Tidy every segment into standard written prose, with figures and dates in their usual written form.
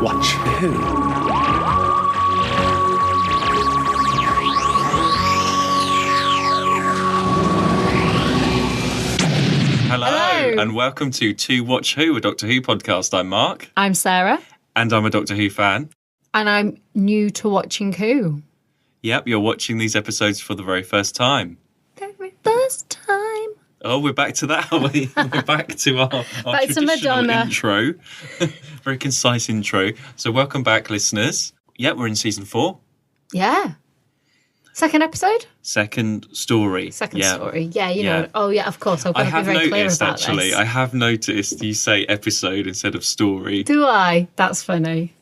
Watch Who? Hello, and welcome to Watch Who, a Doctor Who podcast. I'm Mark. I'm Sarah. And I'm a Doctor Who fan. And I'm new to watching Who. Yep, you're watching these episodes for the very first time. Very first time. Oh, we're back to that, are we? We're back to our Back to traditional Madonna. intro. Very concise intro. So welcome back, listeners. Yeah, we're in season 4. Yeah. Second episode? Second story. Second Yeah. story. Yeah, you Yeah. know. Oh, yeah, of course. I've got I to be have very clear noticed, about actually, this. I have noticed you say episode instead of story. Do I? That's funny.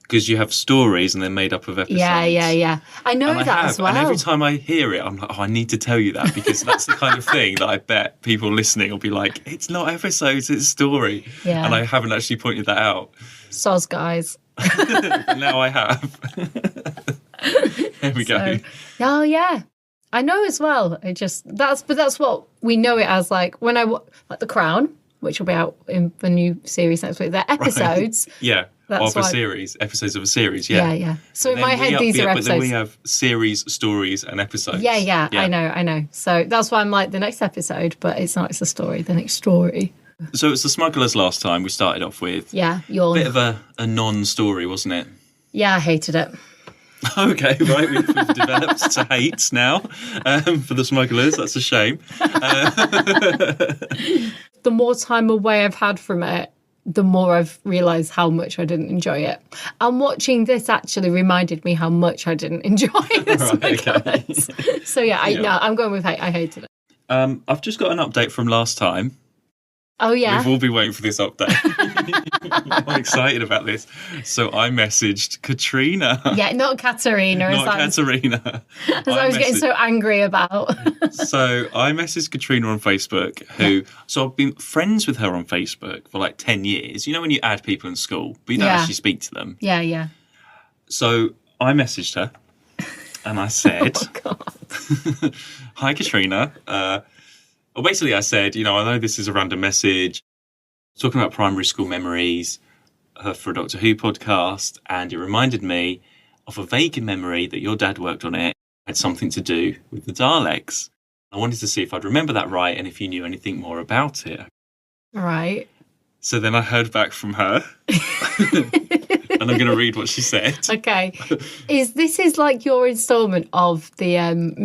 Because you have stories and they're made up of episodes. Yeah. I know And I that have, as well. and every time I hear it, I'm like, oh, I need to tell you that, because that's the kind of thing that I bet people listening will be like, it's not episodes, it's story. Yeah. And I haven't actually pointed that out. Soz, guys. But now I have. There we go. Oh, yeah. I know as well. That's what we know it as. Like when like The Crown, which will be out in the new series next week. They're episodes. Yeah. That's of a why- series, episodes of a series, yeah. Yeah. So in And my then head, these are But then episodes. we have series, stories, and episodes. Yeah. I know. So that's why I'm like the next episode, but it's not. It's a story. The next story. So it's the Smugglers last time we started off with. Yeah, Bit of a non-story, wasn't it? Yeah, I hated it. Okay, right, we've developed to hate now for the Smugglers. That's a shame. The more time away I've had from it, the more I've realised how much I didn't enjoy it. And watching this actually reminded me how much I didn't enjoy the Smugglers. So yeah, I'm going with hate. I hated it. I've just got an update from last time. Oh yeah. We've all been waiting for this update. I'm excited about this. So I messaged Katrina. Yeah, not Katarina. Not Katarina. As I was getting so angry about. So I messaged Katrina on Facebook, so I've been friends with her on Facebook for like 10 years. You know when you add people in school, but you don't actually speak to them. Yeah. So I messaged her and I said, Oh God. hi, Katrina. Well, basically I said, I know this is a random message, talking about primary school memories for a Doctor Who podcast, and it reminded me of a vague memory that your dad worked on it, had something to do with the Daleks. I wanted to see if I'd remember that right and if you knew anything more about it. Right. So then I heard back from her, and I'm going to read what she said. Okay. This is like your instalment of the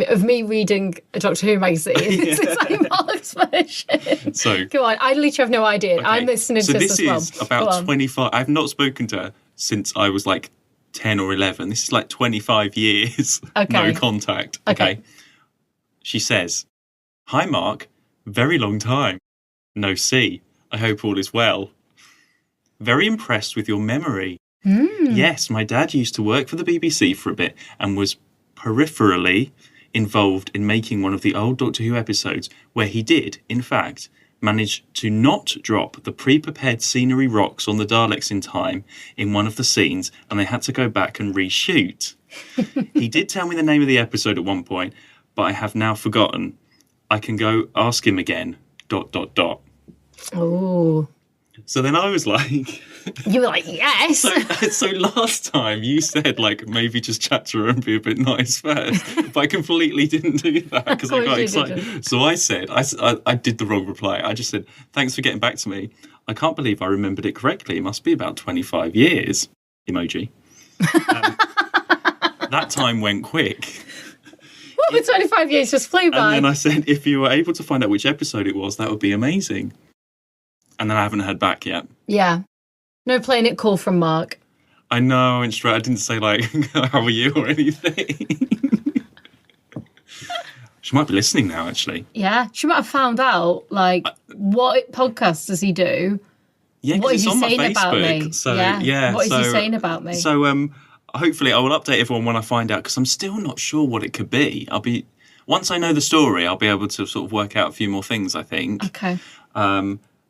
of me reading a Doctor Who magazine. This is like Mark's version. So Go on. I literally have no idea. okay. I'm listening to this as well. So this is about 25. I've not spoken to her since I was like 10 or 11. This is like 25 years. Okay. No contact. Okay. She says, hi, Mark. Very long time. No see. I hope all is well. Very impressed with your memory. Yes, my dad used to work for the BBC for a bit and was peripherally involved in making one of the old Doctor Who episodes where he did, in fact, manage to not drop the pre-prepared scenery rocks on the Daleks in time in one of the scenes, and they had to go back and reshoot. He did tell me the name of the episode at one point, but I have now forgotten. I can go ask him again, ... Oh. So then I was like... You were like, yes. So last time you said, like, maybe just chat to her and be a bit nice first, but I completely didn't do that because I got excited. Didn't. So I said, I did the wrong reply. I just said, thanks for getting back to me. I can't believe I remembered it correctly. It must be about 25 years. Emoji. That time went quick. Well, the 25 years just flew by. And then I said, if you were able to find out which episode it was, that would be amazing. And then I haven't heard back yet. Yeah. No playing it cool from Mark. I know, and straight I didn't say, like, how are you or anything. She might be listening now, actually. Yeah. She might have found out, like, what podcast does he do? Yeah, What because is it's he on my saying about Facebook. me? So, Yeah. What is he so- saying about me? So, hopefully I will update everyone when I find out, because I'm still not sure what it could be. Once I know the story, I'll be able to sort of work out a few more things, I think. Okay.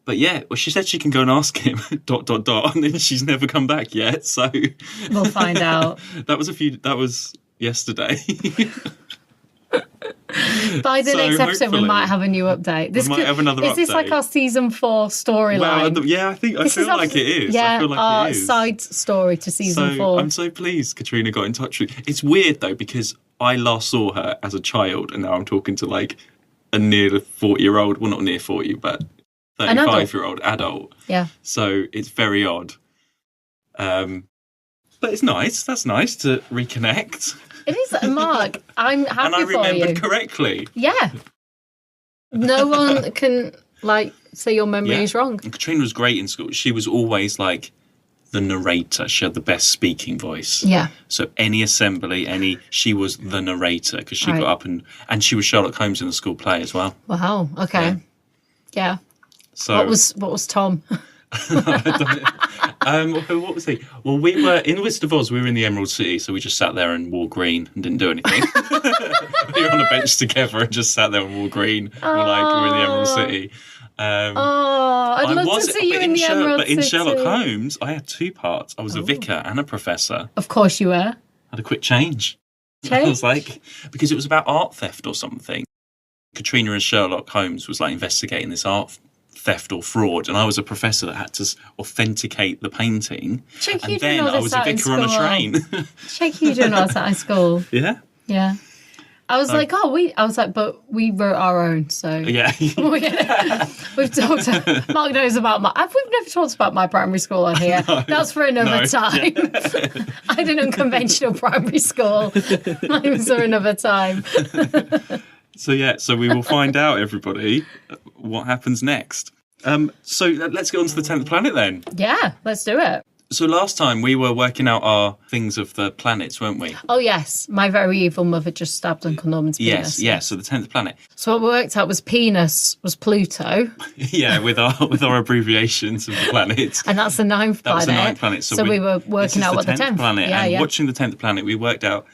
But yeah, well, she said she can go and ask him, ... and then she's never come back yet, so... We'll find out. That was yesterday. By the So next episode, we hopefully might have a new update. This might have another Is this like update. our season 4 storyline? Well, yeah, I feel like it is. Yeah, I feel like our it is. side story to season 4. I'm so pleased Katrina got in touch with. It's weird though because I last saw her as a child, and now I'm talking to like a near 40-year-old. Well, not near 40, but 35-year-old adult. Yeah. So it's very odd. But it's nice. That's nice to reconnect. It is, Mark. I'm happy And I for you. remembered correctly. Yeah. No one can say your memory is wrong. And Katrina was great in school. She was always like the narrator. She had the best speaking voice. Yeah. So any assembly, she was the narrator because she Right. got up and she was Sherlock Holmes in the school play as well. Wow. Okay. Yeah. So What was Tom? what was he? Well, we were in Wizard of Oz. We were in the Emerald City, so we just sat there and wore green and didn't do anything. We were on a bench together and just sat there and wore green. We're in the Emerald City. I'd love to see you in the Emerald But in City. Sherlock Holmes, I had 2 parts. I was a vicar and a professor. Of course you were. Had a quick change. Change? I was like, because it was about art theft or something. Katrina and Sherlock Holmes was like investigating this art theft or fraud, and I was a professor that had to authenticate the painting. Check you And didn't then know I this was a out in vicar on a school. train. Check you didn't know this out in school. Yeah. Yeah. I was like, but we wrote our own, so Yeah. we've talked. Mark knows about we've never talked about my primary school on here. That's for another time. I had an unconventional primary school. Mine was for another time. So we will find out, everybody, what happens next. So let's get on to the 10th planet then. Yeah, let's do it. So last time we were working out our things of the planets, weren't we? Oh yes, my very evil mother just stabbed Uncle Norman's penis. Yes. So the 10th planet. So what we worked out was penis was Pluto, Yeah, with our abbreviations of the planets. and that's the 9th planet. That was the 9th planet. So we were working out what the 10th planet. Yeah, and yeah. watching the 10th planet, we worked out.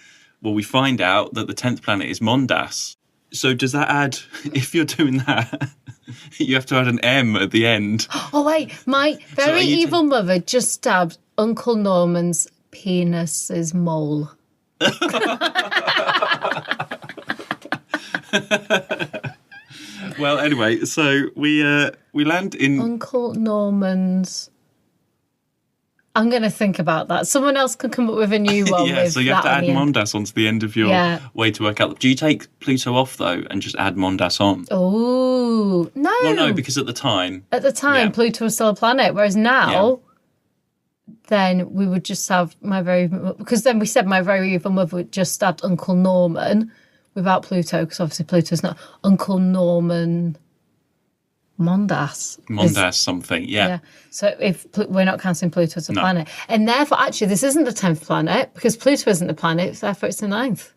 Well, we find out that the 10th planet is Mondas. So does that add? If you're doing that, you have to add an M at the end. Oh wait, my very are you evil mother just stabbed Uncle Norman's penis's mole. Well, anyway, so we land in. Uncle Norman's. I'm going to think about that. Someone else can come up with a new one. Yeah, with so you have to that add on the end. Mondas onto the end of your way to work out. Do you take Pluto off though and just add Mondas on? Oh no! Well, no, because at the time. At the time, Yeah. Pluto was still a planet, whereas now, then we would just have because then we said my very evil mother would just stabbed Uncle Norman without Pluto, because obviously Pluto's not Uncle Norman Mondas. Mondas something, yeah. So if we're not counting Pluto as a planet, and therefore actually this isn't the 10th planet because Pluto isn't the planet, so therefore it's the 9th.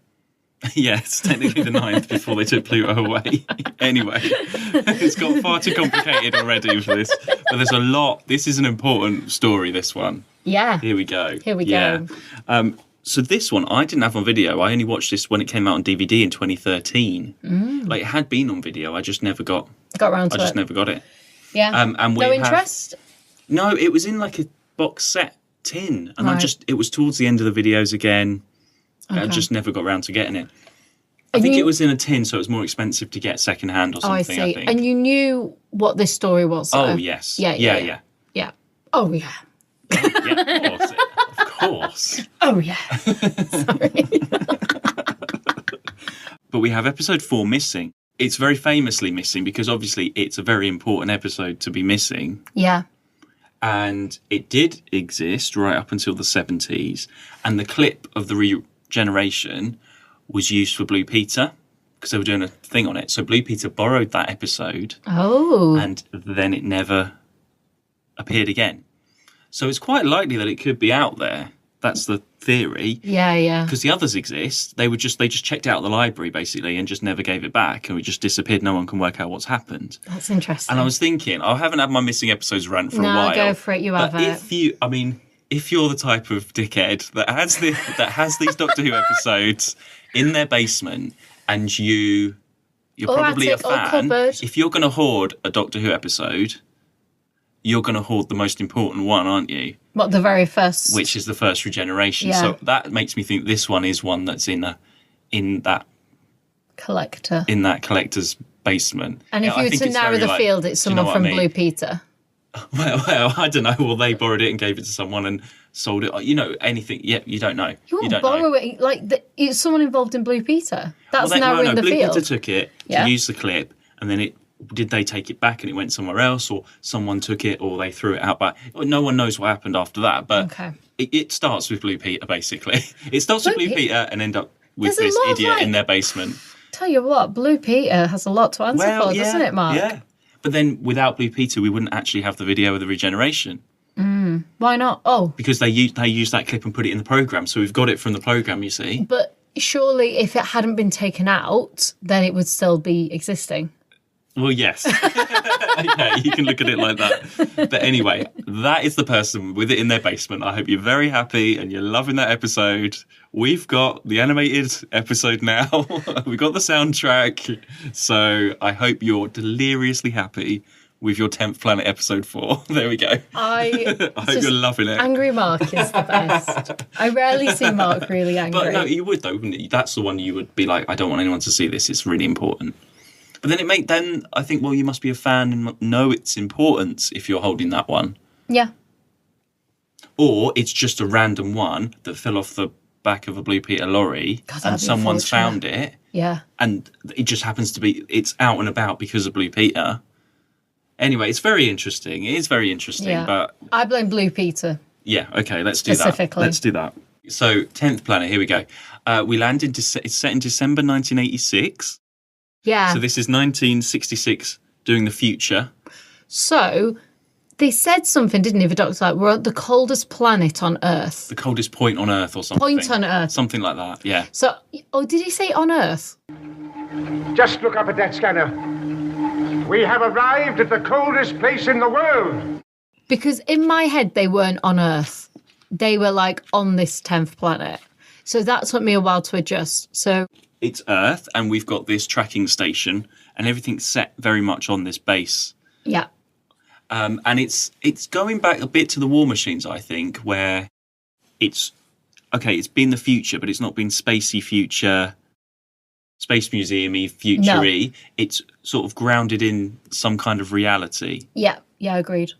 Yeah, it's technically the 9th before they took Pluto away. Anyway, it's got far too complicated already for this. But there's a lot. This is an important story, this one. Yeah. Here we go. Here we go. So this one, I didn't have on video. I only watched this when it came out on DVD in 2013. Like, it had been on video. I just never got around to it. I just never got it. Yeah. And we no have- interest? No, it was in like a box set tin. And Right. it was towards the end of the videos again. I Okay. just never got around to getting it. I And think you- it was in a tin, so it was more expensive to get second hand or Oh, I something, see. think. And you knew what this story was? Oh, though? yes. Yeah. Yeah. Oh, yeah. Yeah, of course. Of course. Oh, yeah. Sorry. But we have episode 4 missing. It's very famously missing because obviously it's a very important episode to be missing. Yeah. And it did exist right up until the 70s. And the clip of the regeneration was used for Blue Peter because they were doing a thing on it. So Blue Peter borrowed that episode Oh. and then it never appeared again. So it's quite likely that it could be out there. That's the theory. Yeah. Because the others exist. They just checked out the library basically and just never gave it back, and it just disappeared. No one can work out what's happened. That's interesting. And I was thinking, I haven't had my missing episodes rant for a No, while. go for it, you but have it. if you're the type of dickhead that has these Doctor Who episodes in their basement, and you're Or probably a attic or fan, cupboard. if you're going to hoard a Doctor Who episode, you're going to hoard the most important one, aren't you? What, the very first? Which is the first regeneration. Yeah. So that makes me think this one is one that's in that collector. in that collector's basement. And if I you were think to it's narrow very, the like, field, it's do you know someone what from I mean? Blue Peter. Well, I don't know. Well, they borrowed it and gave it to someone and sold it. You know, anything. Yeah, you don't know. You won't don't borrow know. it. Like, it's someone involved in Blue Peter. That's narrowing the Blue field. Peter took it Yeah. to use the clip, and then did they take it back and it went somewhere else, or someone took it, or they threw it out back? No one knows what happened after that, but Okay. it starts with Blue Peter, basically. It starts with Blue Peter and end up with There's a this lot of, idiot in like- their basement. Tell you what, Blue Peter has a lot to answer for, doesn't it, Mark? Yeah. But then without Blue Peter, we wouldn't actually have the video of the regeneration Why not? Oh, because they used that clip and put it in the program. So we've got it from the program, you see. but surely if it hadn't been taken out, then it would still be existing. Well, yes. Okay, you can look at it like that. But anyway, that is the person with it in their basement. I hope you're very happy and you're loving that episode. We've got the animated episode now. We've got the soundtrack. So I hope you're deliriously happy with your 10th Planet episode 4. There we go. I I hope you're loving it. Angry Mark is the best. I rarely see Mark really angry. But no, you would though, wouldn't you? That's the one you would be like, I don't want anyone to see this. It's really important. But then I think, well, you must be a fan and know its importance if you're holding that one. Yeah. Or it's just a random one that fell off the back of a Blue Peter lorry God, that'd and be someone's unfortunate. found it Yeah. and it just happens to be, it's out and about because of Blue Peter. Anyway, it's very interesting. It is very interesting, Yeah. but I blame Blue Peter. yeah, okay, let's do that. Specifically. Let's do that. So, 10th Planet, here we go. We land in, it's set in December 1986. Yeah. So this is 1966 doing the future. So they said something, didn't they? The doctor, like, we're at the coldest planet on Earth. The coldest point on Earth or something. Point on Earth. Something like that, yeah. So, oh, did he say on Earth? Just look up at that scanner. We have arrived at the coldest place in the world. Because in my head, they weren't on Earth. They were like on this 10th planet. So that took me a while to adjust. So It's Earth, and we've got this tracking station, and everything's set very much on this base. yeah, And it's going back a bit to the War Machines, I think, where it's been the future, but it's not been spacey future, space museum-y, future-y. It's sort of grounded in some kind of reality. yeah, agreed.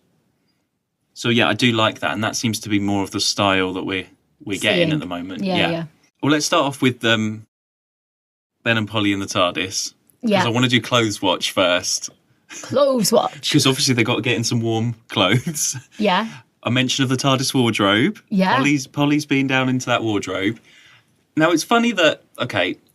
So yeah, I do like that, and that seems to be more of the style that we're getting Seeing. at the moment. Yeah. Well, let's start off with Ben and Polly in the TARDIS. Yeah. Because I want to do Clothes Watch first. Clothes watch. Because obviously they've got to get in some warm clothes. Yeah, A mention of the TARDIS wardrobe. Yeah. Polly's been down into that wardrobe. Now, it's funny that,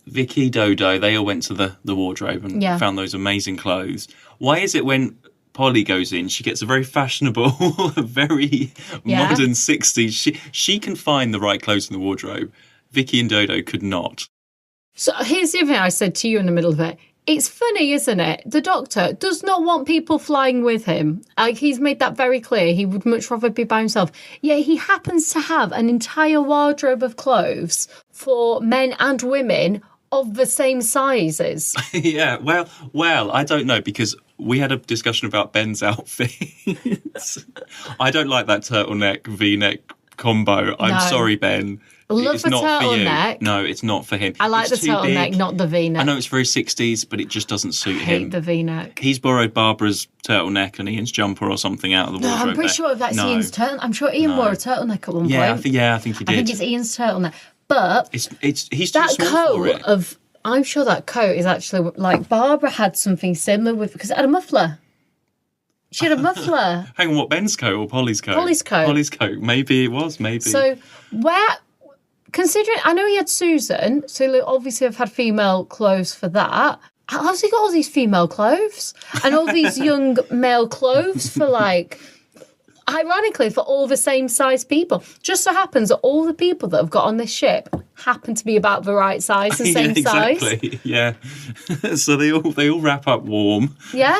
Vicky, Dodo, they all went to the wardrobe and Yeah. found those amazing clothes. Why is it when Polly goes in, she gets a very fashionable, very Yeah. modern 60s. She can find the right clothes in the wardrobe. Vicky and Dodo could not. So here's the other thing I said to you in the middle of it. It's funny, isn't it? The Doctor does not want people flying with him. Like, he's made that very clear. He would much rather be by himself. Yet he happens to have an entire wardrobe of clothes for men and women of the same sizes. Yeah, well, I don't know, because we had a discussion about Ben's outfits. I don't like that turtleneck V-neck combo. I'm No. sorry, Ben. Love It's a not for you. turtleneck. No, it's not for him. I like It's the too turtleneck, big. not the V-neck. I know it's very 60s, but it just doesn't suit I hate him. the V-neck. He's borrowed Barbara's turtleneck and Ian's jumper or something out of the No, wardrobe. I'm pretty there. sure that's No. Ian's turtleneck. I'm sure Ian wore a turtleneck at one Yeah, point. I think he did. I think it's Ian's turtleneck. But He's too that small for coat it. of, I'm sure that coat is actually like Barbara had something similar with, because it had a muffler. She had a muffler. Hang on, what, Ben's coat or Polly's coat? Polly's coat. Polly's coat. Maybe it was, maybe. So considering, I know he had Susan, so he'll obviously have had female clothes for that. How's he got all these female clothes? And all these young male clothes for ironically, for all the same size people. Just so happens that all the people that have got on this ship happen to be about the right size, the same size. Exactly. Yeah. So they all wrap up warm. Yeah,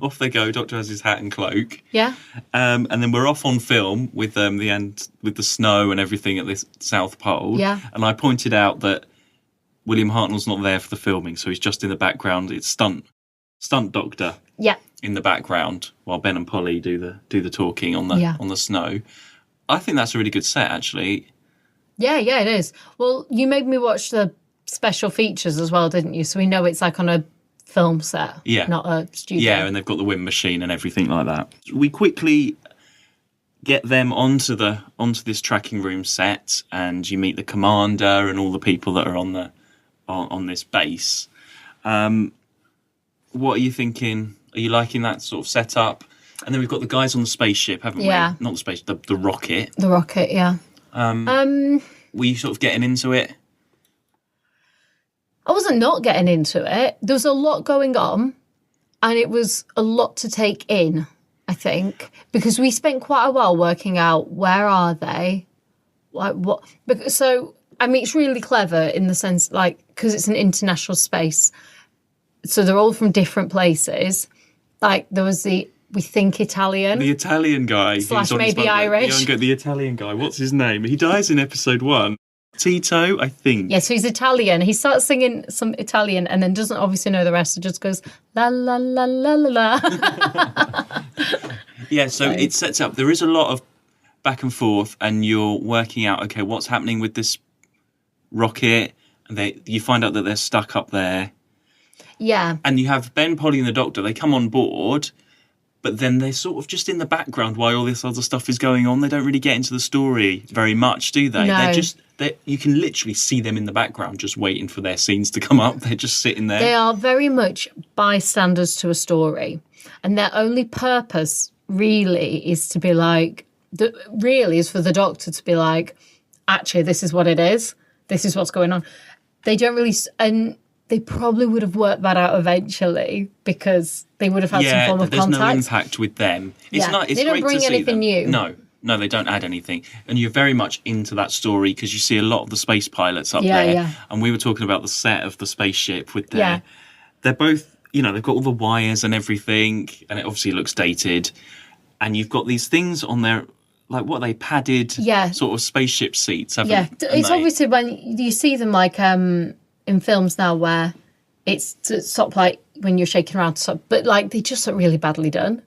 Off they go. Doctor has his hat and cloak. yeah. And then we're off on film with with the snow and everything at the South Pole. Yeah. And I pointed out that William Hartnell's not there for the filming, so he's just in the background. It's stunt doctor Yeah. in the background while Ben and Polly do the talking on the snow. I think that's a really good set, actually. Yeah, it is. Well, you made me watch the special features as well, didn't you? So we know it's like on a film set, not a studio. Yeah, and they've got the wind machine and everything like that. We quickly get them onto this tracking room set, and you meet the commander and all the people that are on this base. What are you thinking? Are you liking that sort of setup? And then we've got the guys on the spaceship, haven't we? Not the spaceship, the rocket. The rocket, yeah. Were you sort of getting into it? I wasn't not getting into it. There was a lot going on, and it was a lot to take in, I think, because we spent quite a while working out where are they, like what. So I mean, it's really clever in the sense, like, because it's an international space, so they're all from different places. Like there was we think Italian, the Italian guy, / maybe Irish. The Italian guy. What's his name? He dies in episode 1. Tito, I think. Yeah, so he's Italian. He starts singing some Italian and then doesn't obviously know the rest. So just goes la la la la la la. Yeah, so it sets up. There is a lot of back and forth, and you're working out, okay, what's happening with this rocket, and you find out that they're stuck up there. Yeah. And you have Ben, Polly, and the Doctor. They come on board, but then they're sort of just in the background while all this other stuff is going on. They don't really get into the story very much, do they? No. You can literally see them in the background just waiting for their scenes to come up. They're just sitting there. They are very much bystanders to a story. And their only purpose really is to be like, is for the Doctor to be like, actually, this is what it is. This is what's going on. They don't really, and they probably would have worked that out eventually because they would have had some form of contact. There's no impact with them. It's not. It's they don't great bring to see anything them. new. No, they don't add anything. And you're very much into that story because you see a lot of the space pilots up there. Yeah. And we were talking about the set of the spaceship with their... They're both, they've got all the wires and everything, and it obviously looks dated. And you've got these things on their, like, what are they, padded sort of spaceship seats, haven't they? It's obviously when you see them, like, in films now where it's sort of like when you're shaking around, but, like, they just look really badly done.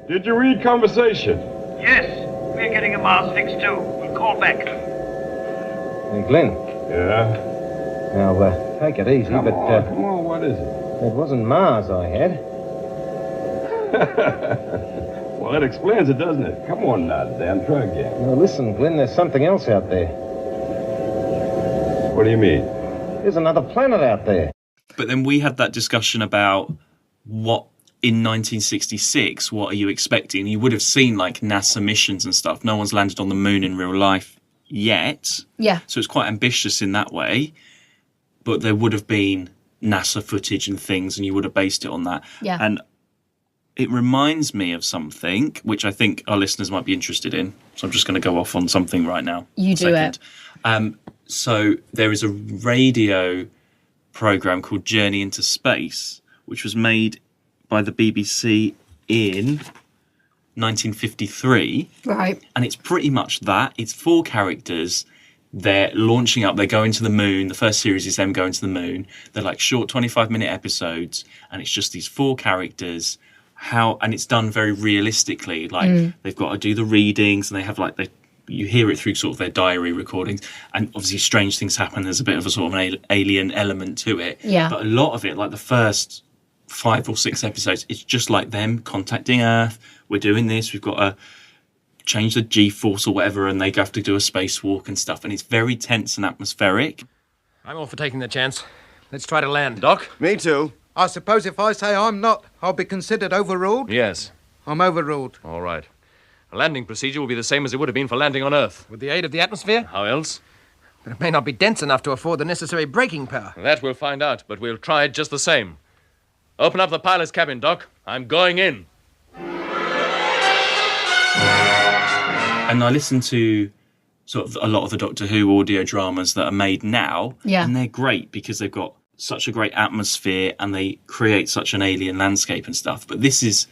Did you read conversation? Yes. We're getting a Mars fix too. We'll call back. Hey, Glenn. Yeah? Now, take it easy, Come on, what is it? It wasn't Mars I had. Well, that explains it, doesn't it? Come on now, Dan, try again. Now, listen, Glenn, there's something else out there. What do you mean? There's another planet out there. But then we had that discussion about what... In 1966, what are you expecting? You would have seen like NASA missions and stuff. No one's landed on the moon in real life yet. Yeah. So it's quite ambitious in that way. But there would have been NASA footage and things, and you would have based it on that. Yeah. And it reminds me of something which I think our listeners might be interested in. So I'm just going to go off on something right now. You do it. So there is a radio program called Journey into Space, which was made by the BBC in 1953. Right. And it's pretty much that. It's 4 characters. They're launching up. They're going to the moon. The first series is them going to the moon. They're like short 25-minute episodes. And it's just these 4 characters. And it's done very realistically. Like they've got to do the readings and they have like you hear it through sort of their diary recordings. And obviously strange things happen. There's a bit of a sort of an alien element to it. Yeah. But a lot of it, like the first 5 or 6 episodes, it's just like them contacting Earth. We're doing this. We've got to change the G-force or whatever, and they have to do a spacewalk and stuff. And it's very tense and atmospheric. I'm all for taking the chance. Let's try to land. Doc? Me too. I suppose if I say I'm not, I'll be considered overruled? Yes. I'm overruled. All right. A landing procedure will be the same as it would have been for landing on Earth. With the aid of the atmosphere? How else? But it may not be dense enough to afford the necessary braking power. That we'll find out, but we'll try it just the same. Open up the pilot's cabin, Doc. I'm going in. And I listen to sort of a lot of the Doctor Who audio dramas that are made now. Yeah. And they're great because they've got such a great atmosphere and they create such an alien landscape and stuff. But this is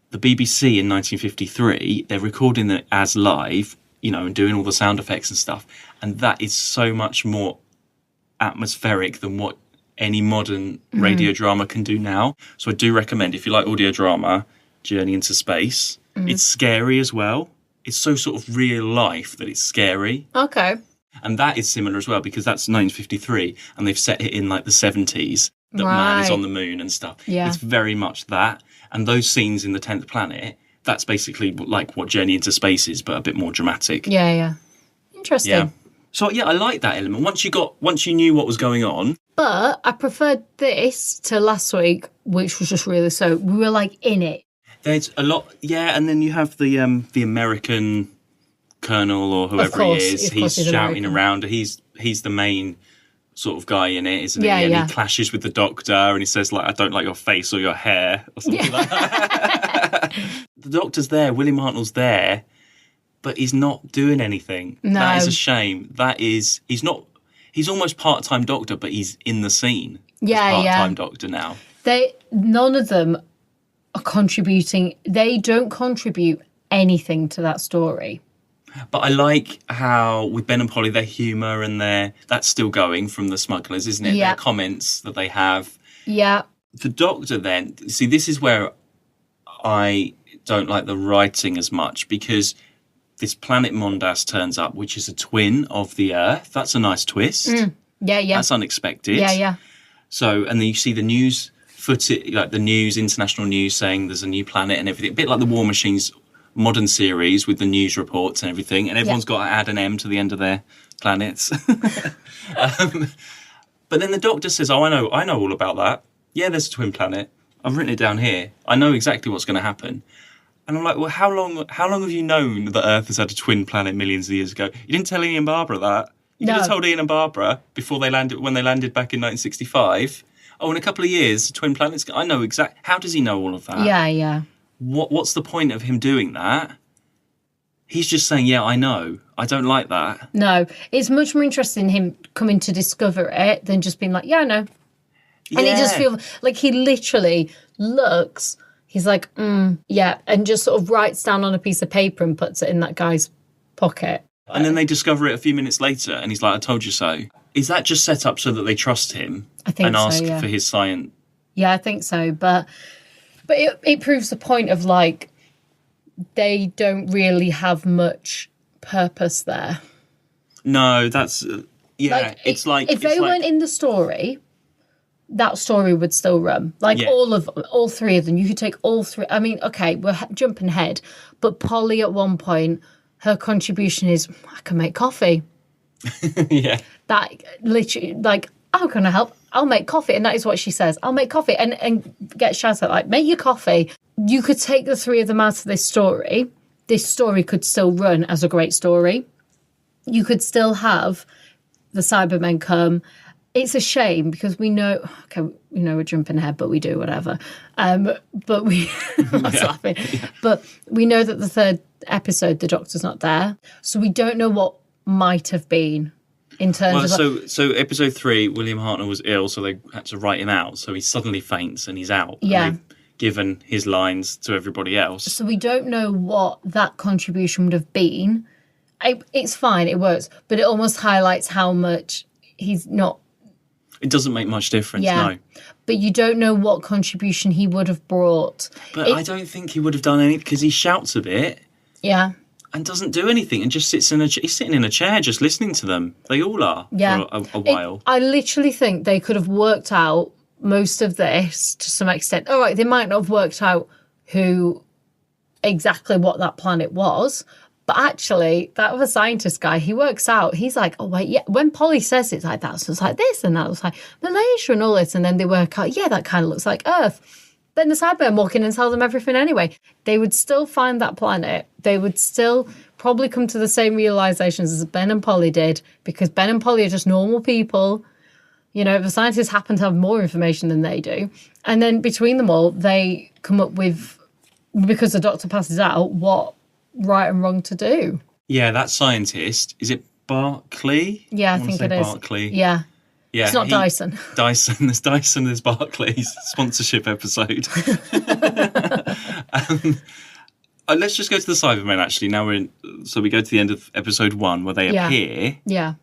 the BBC in 1953. They're recording it as live, and doing all the sound effects and stuff. And that is so much more atmospheric than what any modern radio drama can do now. So I do recommend, if you like audio drama, Journey into Space. It's scary as well. It's so sort of real life that it's scary. Okay. And that is similar as well, because that's 1953, and they've set it in like the 70s, that man is on the moon and stuff. Yeah. It's very much that. And those scenes in The 10th Planet, that's basically like what Journey into Space is, but a bit more dramatic. Yeah. Interesting. Yeah. So, yeah, I like that element. Once you knew what was going on. But I preferred this to last week, which was just really so. We were like in it. There's a lot, yeah, and then you have the American colonel or whoever he is. He's shouting American. around. He's the main sort of guy in it, isn't he? Yeah, And yeah. he clashes with the doctor, and he says like, "I don't like your face or your hair," or something like that. The doctor's there, William Hartnell's there, but he's not doing anything. No. That is a shame. He's almost part-time doctor, but he's in the scene. Yeah, as yeah. part-time doctor now. None of them are contributing. They don't contribute anything to that story. But I like how with Ben and Polly, their humour and that's still going from the smugglers, isn't it? Yeah. Their comments that they have. Yeah. The Doctor then, see, this is where I don't like the writing as much, because this planet Mondas turns up, which is a twin of the Earth. That's a nice twist. Yeah. That's unexpected. Yeah. So, and then you see the news footage, like the news, international news saying there's a new planet and everything. A bit like the War Machine's modern series with the news reports and everything. And everyone's got to add an M to the end of their planets. But then the Doctor says, "Oh, I know all about that. Yeah, there's a twin planet. I've written it down here. I know exactly what's going to happen." And I'm like, well, how long have you known that Earth has had a twin planet millions of years ago? You didn't tell Ian and Barbara that. You could have told Ian and Barbara before when they landed back in 1965. Oh, in a couple of years, twin planets. I know exactly. How does he know all of that? Yeah. What's the point of him doing that? He's just saying, yeah, I know. I don't like that. No, it's much more interesting him coming to discover it than just being like, yeah, I know. And he just feels like he literally looks, he's like, yeah, and just sort of writes down on a piece of paper and puts it in that guy's pocket. And then they discover it a few minutes later, and he's like, "I told you so." Is that just set up so that they trust him I think and so, ask yeah. for his science? Yeah, I think so. But it proves the point of like, they don't really have much purpose there. No, that's it's like if they weren't in the story, that story would still run. Like all three of them, you could take all three. I mean, okay, we're jumping ahead, but Polly at one point, her contribution is, "I can make coffee." yeah. That literally, like, "How can I help? I'll make coffee," and that is what she says. "I'll make coffee," and get shouted at, like, "Make your coffee." You could take the three of them out of this story. This story could still run as a great story. You could still have the Cybermen come. It's a shame because we know we're jumping ahead, but we do whatever. But we laughing. Yeah. But we know that the third episode, the Doctor's not there, so we don't know what might have been in terms of. So episode 3, William Hartnell was ill, so they had to write him out. So he suddenly faints and he's out. Yeah. And they've given his lines to everybody else. So we don't know what that contribution would have been. It's fine, it works, but it almost highlights how much he's not. It doesn't make much difference, no. But you don't know what contribution he would have brought. But I don't think he would have done anything because he shouts a bit. Yeah. And doesn't do anything and just sits he's sitting in a chair just listening to them. They all are for a while. I literally think they could have worked out most of this to some extent. All right, they might not have worked out exactly what that planet was. But actually, that other scientist guy, he works out, he's like, oh, wait, yeah. When Polly says it's like that, so it's like this, and that was like Malaysia and all this, and then they work out, yeah, that kind of looks like Earth. Then the Cybermen walk in and tell them everything anyway. They would still find that planet. They would still probably come to the same realizations as Ben and Polly did, because Ben and Polly are just normal people. You know, the scientists happen to have more information than they do. And then between them all, they come up with, because the Doctor passes out, what right and wrong to do. Yeah, that scientist, is it Barclay? Yeah, I think it is. Barclay. Yeah. Yeah, it's not Dyson. Dyson, there's Barclay's sponsorship episode. Let's just go to the Cybermen, actually. Now so we go to the end of episode 1 where they appear. Yeah.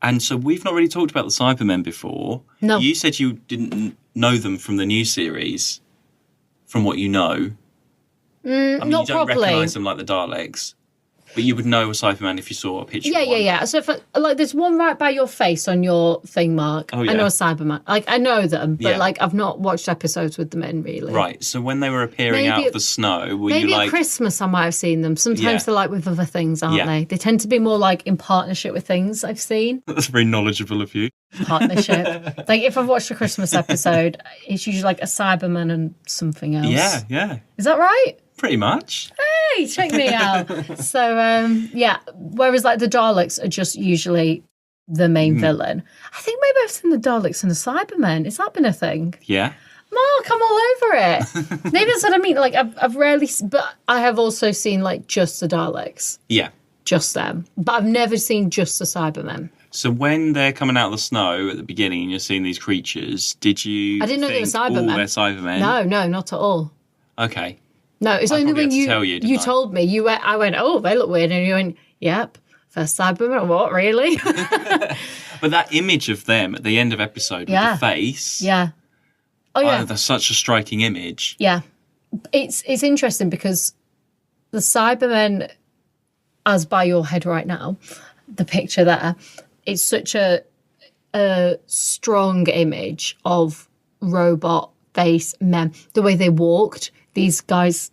And so we've not really talked about the Cybermen before. No. You said you didn't know them from the new series, from what you know. I mean, not you don't properly. recognise them like the Daleks. But you would know a Cyberman if you saw a picture. Yeah, of one. yeah. So, like, there's one right by your face on your thing, Mark. Oh, yeah. I know a Cyberman. Like, I know them, but, Yeah. like, I've not watched episodes with them in, really. Right. So when they were appearing out of the snow, were Maybe you at like... Christmas I might have seen them. Sometimes Yeah. they're, like, with other things, aren't Yeah. they? They tend to be more, like, in partnership with things I've seen. That's very knowledgeable of you. Partnership. Like, if I've watched a Christmas episode, it's usually, like, a Cyberman and something else. Yeah. Is that right? Pretty much. Hey, check me out. So, yeah. Whereas, like, the Daleks are just usually the main villain. I think maybe I've seen the Daleks and the Cybermen. Has that been a thing? Yeah. Mark, I'm all over it. Maybe that's what I mean. Like, I've rarely... But I have also seen, like, just the Daleks. Yeah. Just them. But I've never seen just the Cybermen. So when they're coming out of the snow at the beginning and you're seeing these creatures, did you I didn't know they were think, Cybermen. "Oh, they're Cybermen"? No, not at all. Okay. No, it's I only probably when had to tell you, didn't I? told me. I went, oh, they look weird. And you went, yep, first Cyberman. What, really? But that image of them at the end of episode Yeah. with the face, Yeah. Oh, yeah. that's such a striking image. Yeah. It's interesting because the Cybermen, as by your head right now, the picture there, it's such a strong image of robot face men. The way they walked, these guys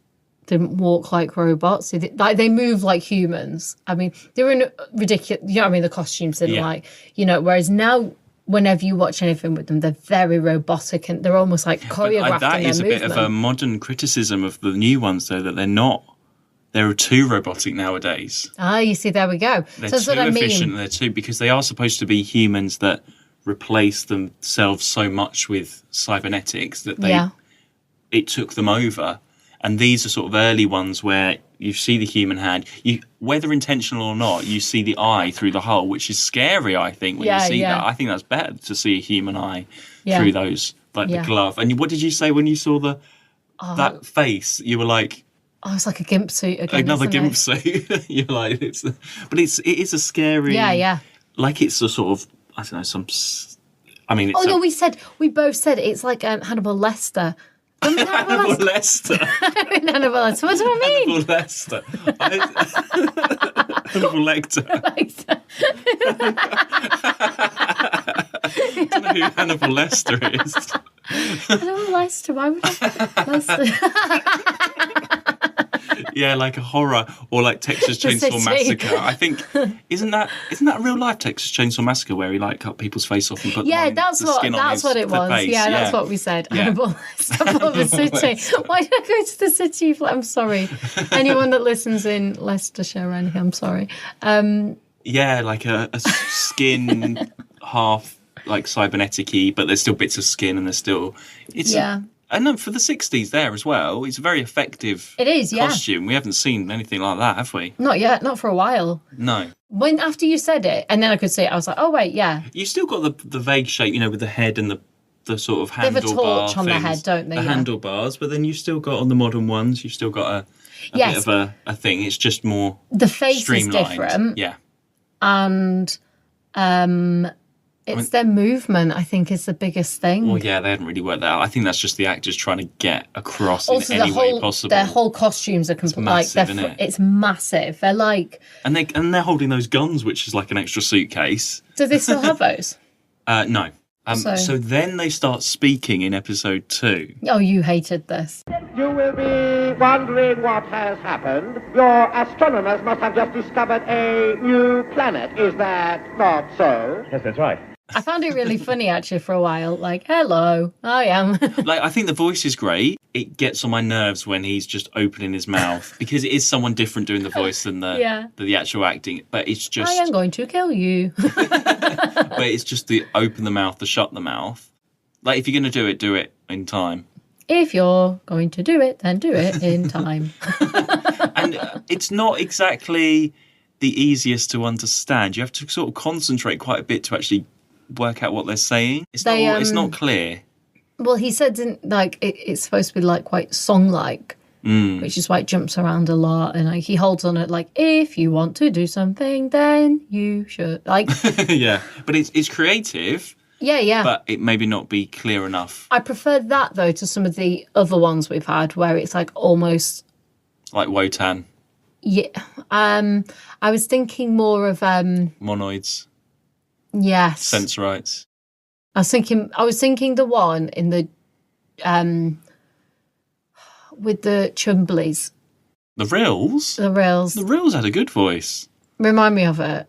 didn't walk like robots. They move like humans. I mean, they were in ridiculous, you know what I mean? The costumes didn't like, you know, whereas now, whenever you watch anything with them, they're very robotic and they're almost like choreographed That in their is a movement. bit of a modern criticism of the new ones, though, that they're not. They're too robotic nowadays. Ah, you see, there we go. They're So that's too what I efficient. mean. They're too, because they are supposed to be humans that replace themselves so much with cybernetics that it took them over. And these are sort of early ones where you see the human hand, whether intentional or not, you see the eye through the hole, which is scary, I think, when you see that. I think that's better to see a human eye through those, like the glove. And what did you say when you saw that face? You were like... Oh, it's like a gimp suit again. Another isn't gimp it? suit. You're like, but it is a scary... Yeah. Like it's a sort of, I don't know, I mean, it's Oh, no, we both said it's like Hannibal Lecter. Hannibal Lecter. Hannibal Lecter. What do I mean? Hannibal Lecter. Hannibal Lecter. I don't know who Hannibal Lecter is. Hannibal Lecter. Why would I? Lecter. Yeah, like a horror or like Texas Chainsaw Massacre. I think isn't that a real life Texas Chainsaw Massacre where he like cut people's face off and put that's what it was. face? Yeah, that's what we said. Yeah. Hannibal Lecter of the city. Why did I go to the city? I'm sorry. Anyone that listens in Leicestershire or anything, I'm sorry. Yeah, like a skin half like cybernetic-y, but there's still bits of skin and there's still and then for the 60s there as well, it's a very effective costume. We haven't seen anything like that, have we? Not yet, not for a while. No. When after you said it, and then I could see it, I was like, oh wait, yeah. You still got the vague shape, you know, with the head and the sort of handlebar. They have a torch on their things, head, don't they? The handlebars, but then you've still got on the modern ones, you've still got a bit of a thing. It's just more the face streamlined. is different. Yeah. And it's their movement, I think, is the biggest thing. Well, yeah, they hadn't really worked that out. I think that's just the actors trying to get across also, in any way possible. Their whole costumes are massive, isn't it? It's massive. They're like... And they're holding those guns, which is like an extra suitcase. Do they still have those? No. So then they start speaking in episode 2. Oh, you hated this. You will be wondering what has happened. Your astronomers must have just discovered a new planet. Is that not so? Yes, that's right. I found it really funny, actually, for a while. Like, hello, I am. Like, I think the voice is great. It gets on my nerves when he's just opening his mouth because it is someone different doing the voice than the actual acting. But it's just... I am going to kill you. But it's just the open the mouth, the shut the mouth. Like, if you're going to do it in time. If you're going to do it, then do it in time. And it's not exactly the easiest to understand. You have to sort of concentrate quite a bit to actually work out what they're saying. It's not clear. Well, he said, it's supposed to be like quite song-like, which is why it jumps around a lot. And like he holds on it like, if you want to do something, then you should. Like, yeah, but it's creative. Yeah. But it maybe not be clear enough. I prefer that, though, to some of the other ones we've had where it's like almost... Like Wotan. Yeah. I was thinking more of Monoids, yes. Sensorites. I was thinking the one in the with the Chumbleys. The Rills? The Rills. The Rills had a good voice. Remind me of it.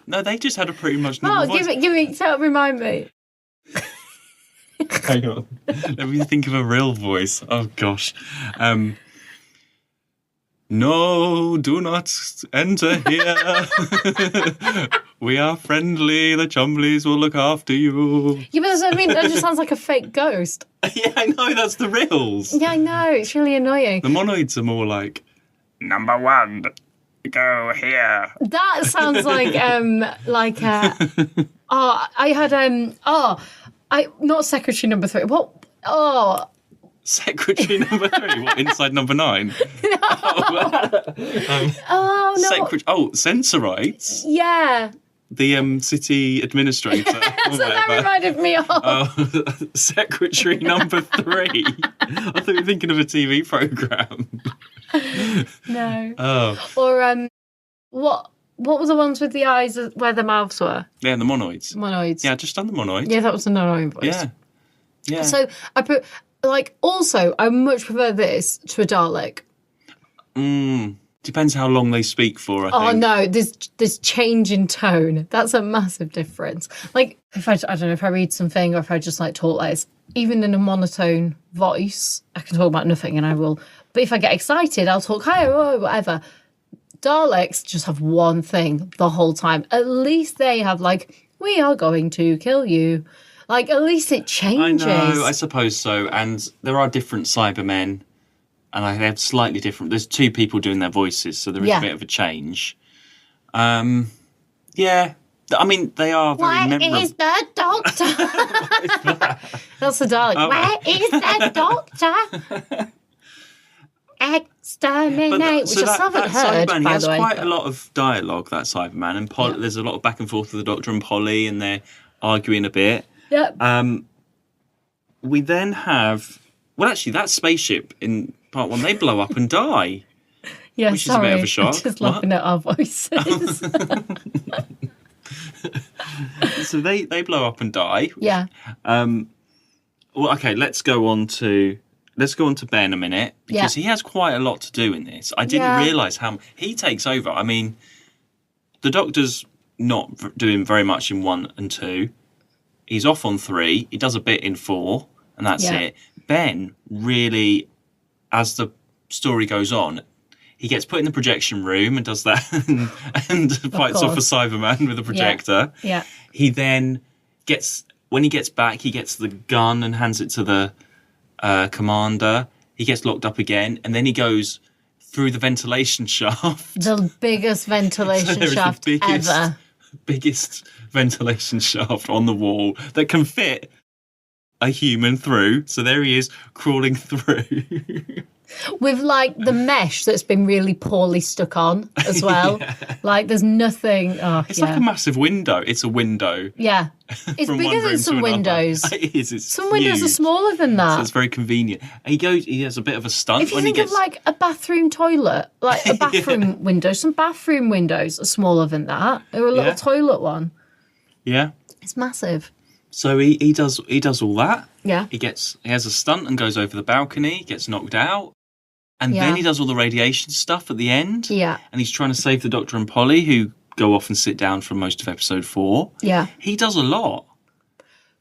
No, they just had a pretty much normal voice. Remind me. Hang on. Let me think of a real voice. Oh, gosh. No, do not enter here. We are friendly. The Chumbleys will look after you. Yeah, but that's what I mean. That just sounds like a fake ghost. Yeah, I know. That's the Rills. Yeah, I know. It's really annoying. The Monoids are more like, number 1, go here. That sounds like I had not secretary number 3. What? Oh. Secretary number 3? What, inside number 9? No. Sensorites? Yeah. The city administrator. That's what that reminded me of. Secretary number 3. I thought you were thinking of a TV programme. No. Oh. Or what were the ones with the eyes where the mouths were? Yeah, the Monoids. Monoids. Yeah, just done the Monoids. Yeah, that was the non voice. Yeah. Yeah. So I put also I much prefer this to a Dalek. Depends how long they speak for, I think. Oh no, this change in tone. That's a massive difference. Like if I don't know if I read something or if I just like talk like this, even in a monotone voice, I can talk about nothing and I will. But if I get excited, I'll talk higher or whatever. Daleks just have one thing the whole time. At least they have like, we are going to kill you. Like at least it changes. I know, I suppose so. And there are different Cybermen. And they have slightly different... There's 2 people doing their voices, so there is a bit of a change. Yeah. I mean, they are very memorable. Where is the doctor? That's the Dalek. Where is the doctor? Exterminate. Which I haven't heard, Cyberman, by he has the way. quite a lot of dialogue, that Cyberman. And there's a lot of back and forth with the Doctor and Polly, and they're arguing a bit. Yep. We then have... Well, actually, that spaceship in part 1, they blow up and die. Yeah, which is a bit of a shock. I'm just laughing at our voices. So they blow up and die. Yeah. Well, okay, let's go on to Ben a minute, because he has quite a lot to do in this. I didn't realise how he takes over. I mean, the Doctor's not doing very much in 1 and 2. He's off on 3. He does a bit in 4, and that's it. Ben really, as the story goes on, he gets put in the projection room and does that and fights off a Cyberman with a projector. Yeah. He then when he gets back, he gets the gun and hands it to the commander. He gets locked up again, and then he goes through the ventilation shaft. The biggest ventilation shaft ever. Biggest ventilation shaft on the wall that can fit a human through. So there he is crawling through. With like the mesh that's been really poorly stuck on as well. Like there's nothing. It's like a massive window. It's a window. Yeah. It's bigger than some windows. It is. It's some windows are smaller than that. So it's very convenient. He has a bit of a stunt. If you think of like a bathroom toilet, like a bathroom window, some bathroom windows are smaller than that. Or a little toilet one. Yeah. It's massive. So he does all that. Yeah. He has a stunt and goes over the balcony, gets knocked out. And then he does all the radiation stuff at the end. Yeah. And he's trying to save the Doctor and Polly, who go off and sit down for most of episode 4. Yeah. He does a lot.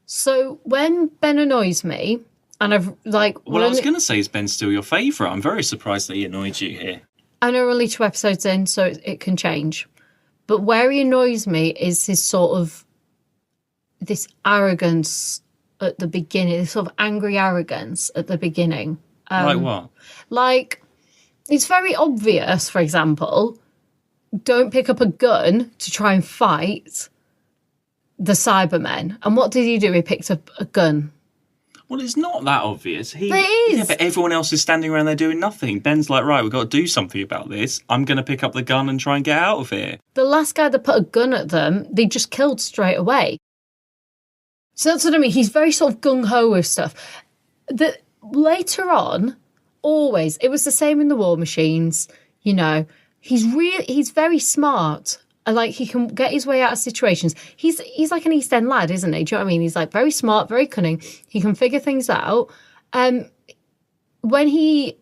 So when Ben annoys me, and I've like... Well, I was going to say, is Ben still your favourite? I'm very surprised that he annoyed you here. I know we're only 2 episodes in, so it can change. But where he annoys me is his sort of... this arrogance at the beginning, this sort of angry arrogance at the beginning. Like what? Like, it's very obvious, for example, don't pick up a gun to try and fight the Cybermen. And what did he do? He picked up a gun. Well, it's not that obvious. It is. Yeah, but everyone else is standing around there doing nothing. Ben's like, right, we've got to do something about this. I'm going to pick up the gun and try and get out of here. The last guy that put a gun at them, they just killed straight away. So that's what I mean. He's very sort of gung-ho with stuff. Later on, it was the same in the War Machines, you know. He's very smart. And like he can get his way out of situations. He's like an East End lad, isn't he? Do you know what I mean? He's like very smart, very cunning. He can figure things out. When he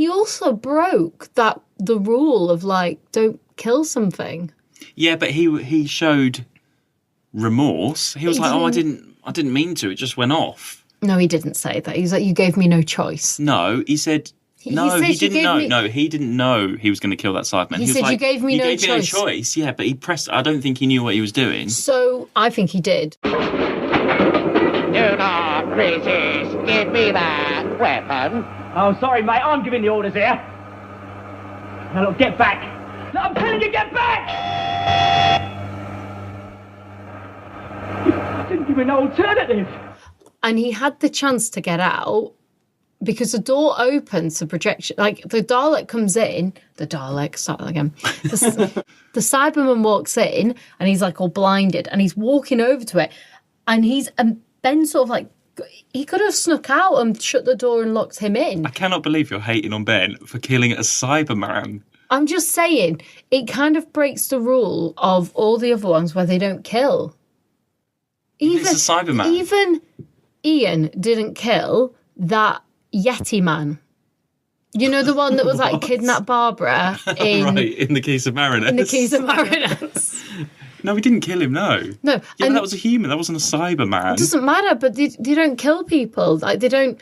also broke the rule of like don't kill something. Yeah, but he showed remorse. He was like, "Oh, I didn't mean to. It just went off." No, he didn't say that. He was like, "You gave me no choice." No, he said. No, he didn't know. No, he didn't know he was going to kill that Cyberman. He was said, like, "You gave me no choice." Yeah, but he pressed. I don't think he knew what he was doing. So I think he did. Do not resist. Give me that weapon. Oh, sorry, mate. I'm giving the orders here. Now, look, get back. Look, I'm telling you, get back! Didn't give me no alternative. And he had the chance to get out because the door opens to projection. Like, the Dalek comes in. The Dalek, start that again. The Cyberman walks in and he's like all blinded and he's walking over to it. And Ben sort of like, he could have snuck out and shut the door and locked him in. I cannot believe you're hating on Ben for killing a Cyberman. I'm just saying, it kind of breaks the rule of all the other ones where they don't kill. It's a Cyberman. Even Ian didn't kill that Yeti man. You know, the one that was like kidnapped Barbara in the Keys of Marinus. In the Keys of Marinus. No, we didn't kill him, no. No. Yeah, but that was a human. That wasn't a Cyberman. It doesn't matter, but they don't kill people. Like, they don't...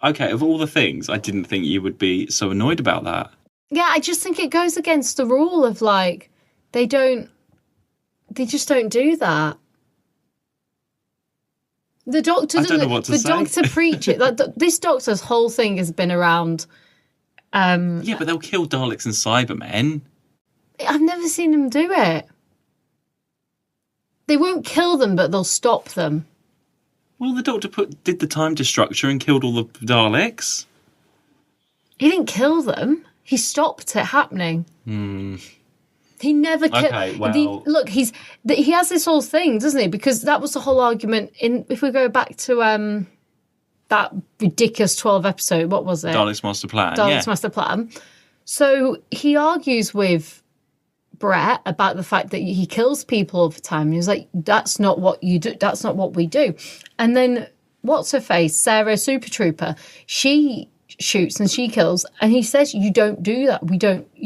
Okay, of all the things, I didn't think you would be so annoyed about that. Yeah, I just think it goes against the rule of, like, they just don't do that. The Doctor I don't know what to say. The Doctor preaches. This Doctor's whole thing has been around... yeah, but they'll kill Daleks and Cybermen. I've never seen them do it. They won't kill them, but they'll stop them. Well, the Doctor did the time destructure and killed all the Daleks. He didn't kill them. He stopped it happening. He never killed... Okay, well... Look, he has this whole thing, doesn't he? Because that was the whole argument if we go back to that ridiculous 12 episode, what was it? Dalek's Master Plan. Dalek's Master Plan. So he argues with Brett about the fact that he kills people all the time. He was like, that's not what you do. That's not what we do. And then what's her face? Sarah Super Trooper. She shoots and she kills. And he says, you don't do that. You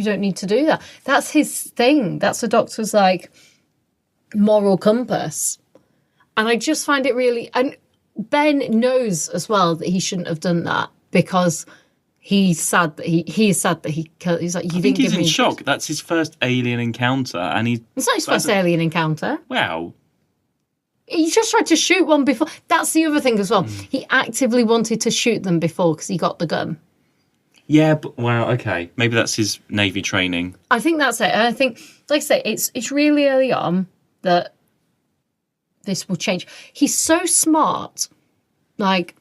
don't need to do that. That's his thing. That's the Doctor's like moral compass. And I just find it really, and Ben knows as well that he shouldn't have done that because he's sad that he is sad that he killed. He's like, you didn't give me. He's in shock. That's his first alien encounter, and it's not his first alien encounter. Well, he just tried to shoot one before. That's the other thing as well. He actively wanted to shoot them before because he got the gun. Yeah, but well, okay, maybe that's his Navy training. I think that's it. And I think, like I say, it's really early on that this will change. He's so smart, like.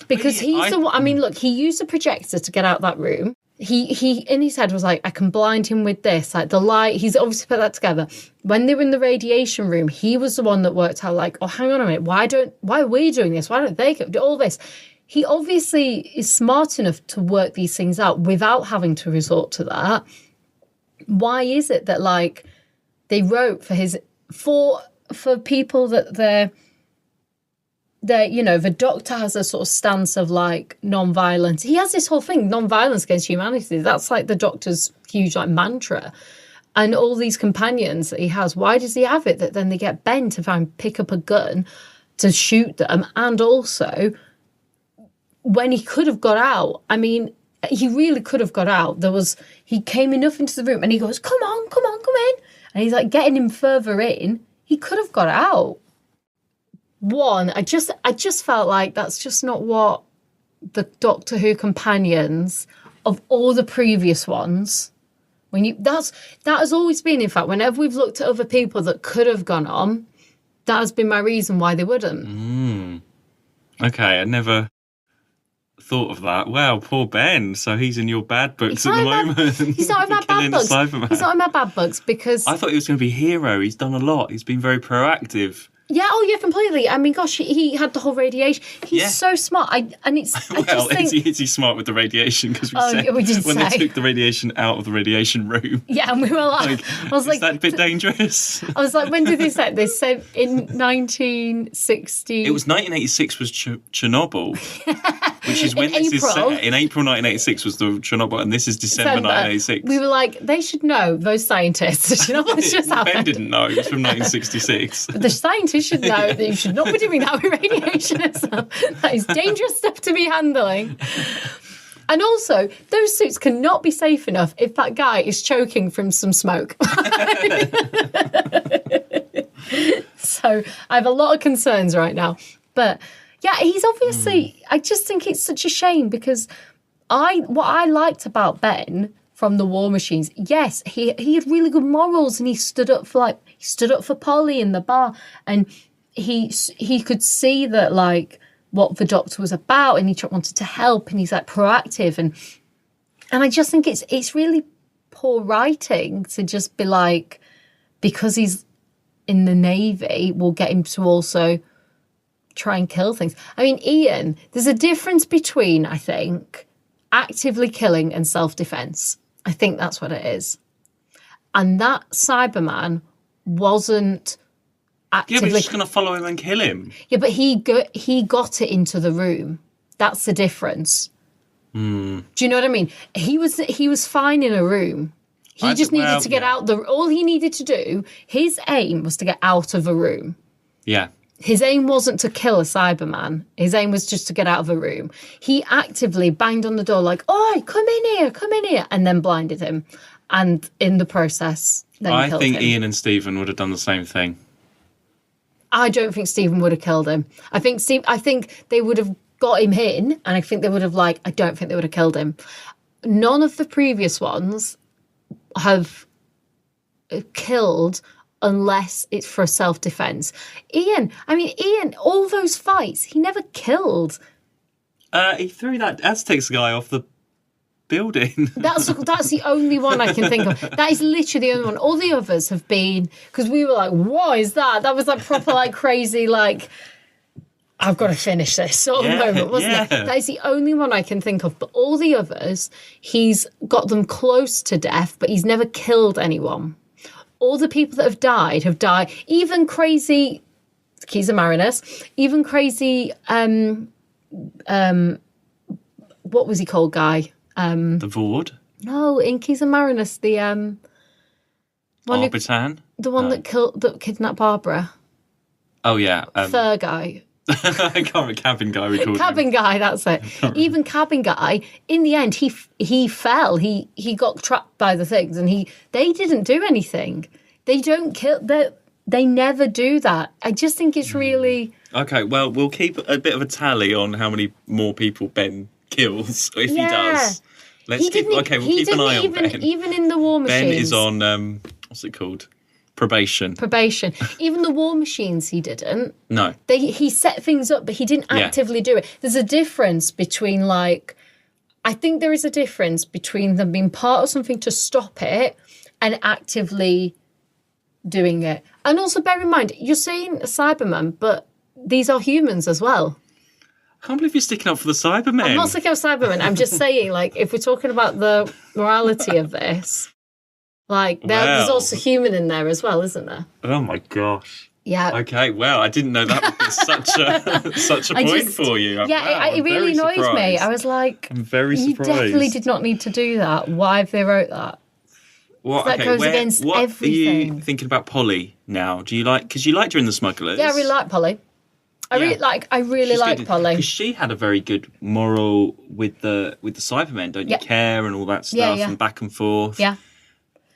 Because he's the one, I mean, look, he used a projector to get out that room. He in his head was like, I can blind him with this, like the light. He's obviously put that together. When they were in the radiation room, he was the one that worked out like, oh, hang on a minute, why are we doing this? Why don't they do all this? He obviously is smart enough to work these things out without having to resort to that. Why is it that like they wrote for people that they're, you know, the Doctor has a sort of stance of like non-violence. He has this whole thing, non-violence against humanity. That's like the Doctor's huge like mantra. And all these companions that he has, why does he have it that then they get Ben to try and pick up a gun to shoot them? And also, when he could have got out, I mean, he really could have got out. He came enough into the room and he goes, come on, come in. And he's like getting him further in. He could have got out. One, I just felt like that's just not what the Doctor Who companions of all the previous ones. That has always been, in fact, whenever we've looked at other people that could have gone on, that has been my reason why they wouldn't. Okay, I never thought of that. Wow, poor Ben. So he's in your bad books at the moment. He's not in my bad books. He's not in my bad books because I thought he was going to be a hero. He's done a lot. He's been very proactive. Yeah, oh yeah, completely. I mean, gosh, he had the whole radiation. He's so smart. I just think... is he smart with the radiation? Because we did when say. they took the radiation out of the radiation room. Yeah, and we were like, I was like, is that a bit dangerous? I was like, when did they set? They said in 1960. It was 1986 was Chernobyl, which is when In this April. is set. In April 1986 was the Chernobyl, and this is December 1986. We were like, they should know, those scientists. You know what's just happened? Ben didn't know. It was from 1966. The scientists should know that you should not be doing that with radiation and stuff. That is dangerous stuff to be handling. And also, those suits cannot be safe enough if that guy is choking from some smoke. So I have a lot of concerns right now. But yeah, he's obviously, I just think it's such a shame because what I liked about Ben from the War Machines, yes, he had really good morals and he stood up for Polly in the bar, and he could see that like what the Doctor was about, and he wanted to help, and he's like proactive, and I just think it's really poor writing to just be like, because he's in the Navy, we'll get him to also try and kill things. I mean, Ian, there's a difference between, I think, actively killing and self-defense. I think that's what it is. And that Cyberman wasn't actively... Yeah, but you're just going to follow him and kill him. Yeah, but he got it into the room. That's the difference. Do you know what I mean? He was fine in a room. He just needed to get out all he needed to do, his aim was to get out of a room. Yeah. His aim wasn't to kill a Cyberman. His aim was just to get out of a room. He actively banged on the door like, "Oi, come in here," and then blinded him. And in the process, then killed him. Ian and Stephen would have done the same thing. I don't think Stephen would have killed him. I think they would have got him in, and I think they would have I don't think they would have killed him. None of the previous ones have killed unless it's for self-defense. Ian, all those fights, he never killed. He threw that Aztecs guy off the building. That's the only one I can think of. That is literally the only one. All the others have been, because we were like, what is that? That was like proper like crazy, like, I've got to finish this sort of moment, wasn't it? That is the only one I can think of. But all the others, he's got them close to death, but he's never killed anyone. All the people that have died. Even crazy Keyser Marinus, even crazy what was he called, guy? The Vord? No, in Keyser Marinus, the Arbitan? the one that kidnapped Barbara. Oh yeah. Third guy. I can't remember, cabin guy we called Cabin him. guy, that's it. Even cabin guy, in the end, he fell. He got trapped by the things, and they didn't do anything. They don't kill. They never do that. I just think it's really... Okay, well, we'll keep a bit of a tally on how many more people Ben kills, if he does. We'll keep an eye on Ben. Even in the War Machines. Ben is on, what's it called? Probation. Even the War Machines, he didn't. No. He set things up, but he didn't actively do it. There's a difference between, like... I think there is a difference between them being part of something to stop it and actively doing it. And also bear in mind, you're saying Cybermen, but these are humans as well. I can't believe you're sticking up for the Cybermen. I'm not sticking up for Cybermen. I'm just saying, like, if we're talking about the morality of this, like, there's also human in there as well, isn't there? Oh my gosh. Yeah. Okay, well, I didn't know that would be such a point for you. It really annoys me. I was like, I'm very surprised. You definitely did not need to do that. Why have they wrote that? That goes against everything. Are you thinking about Polly now? Do you like, because you liked her in The Smugglers? Yeah, I really like Polly. I really like Polly. Because she had a very good moral with the Cybermen, don't you care, and all that stuff, and back and forth. Yeah.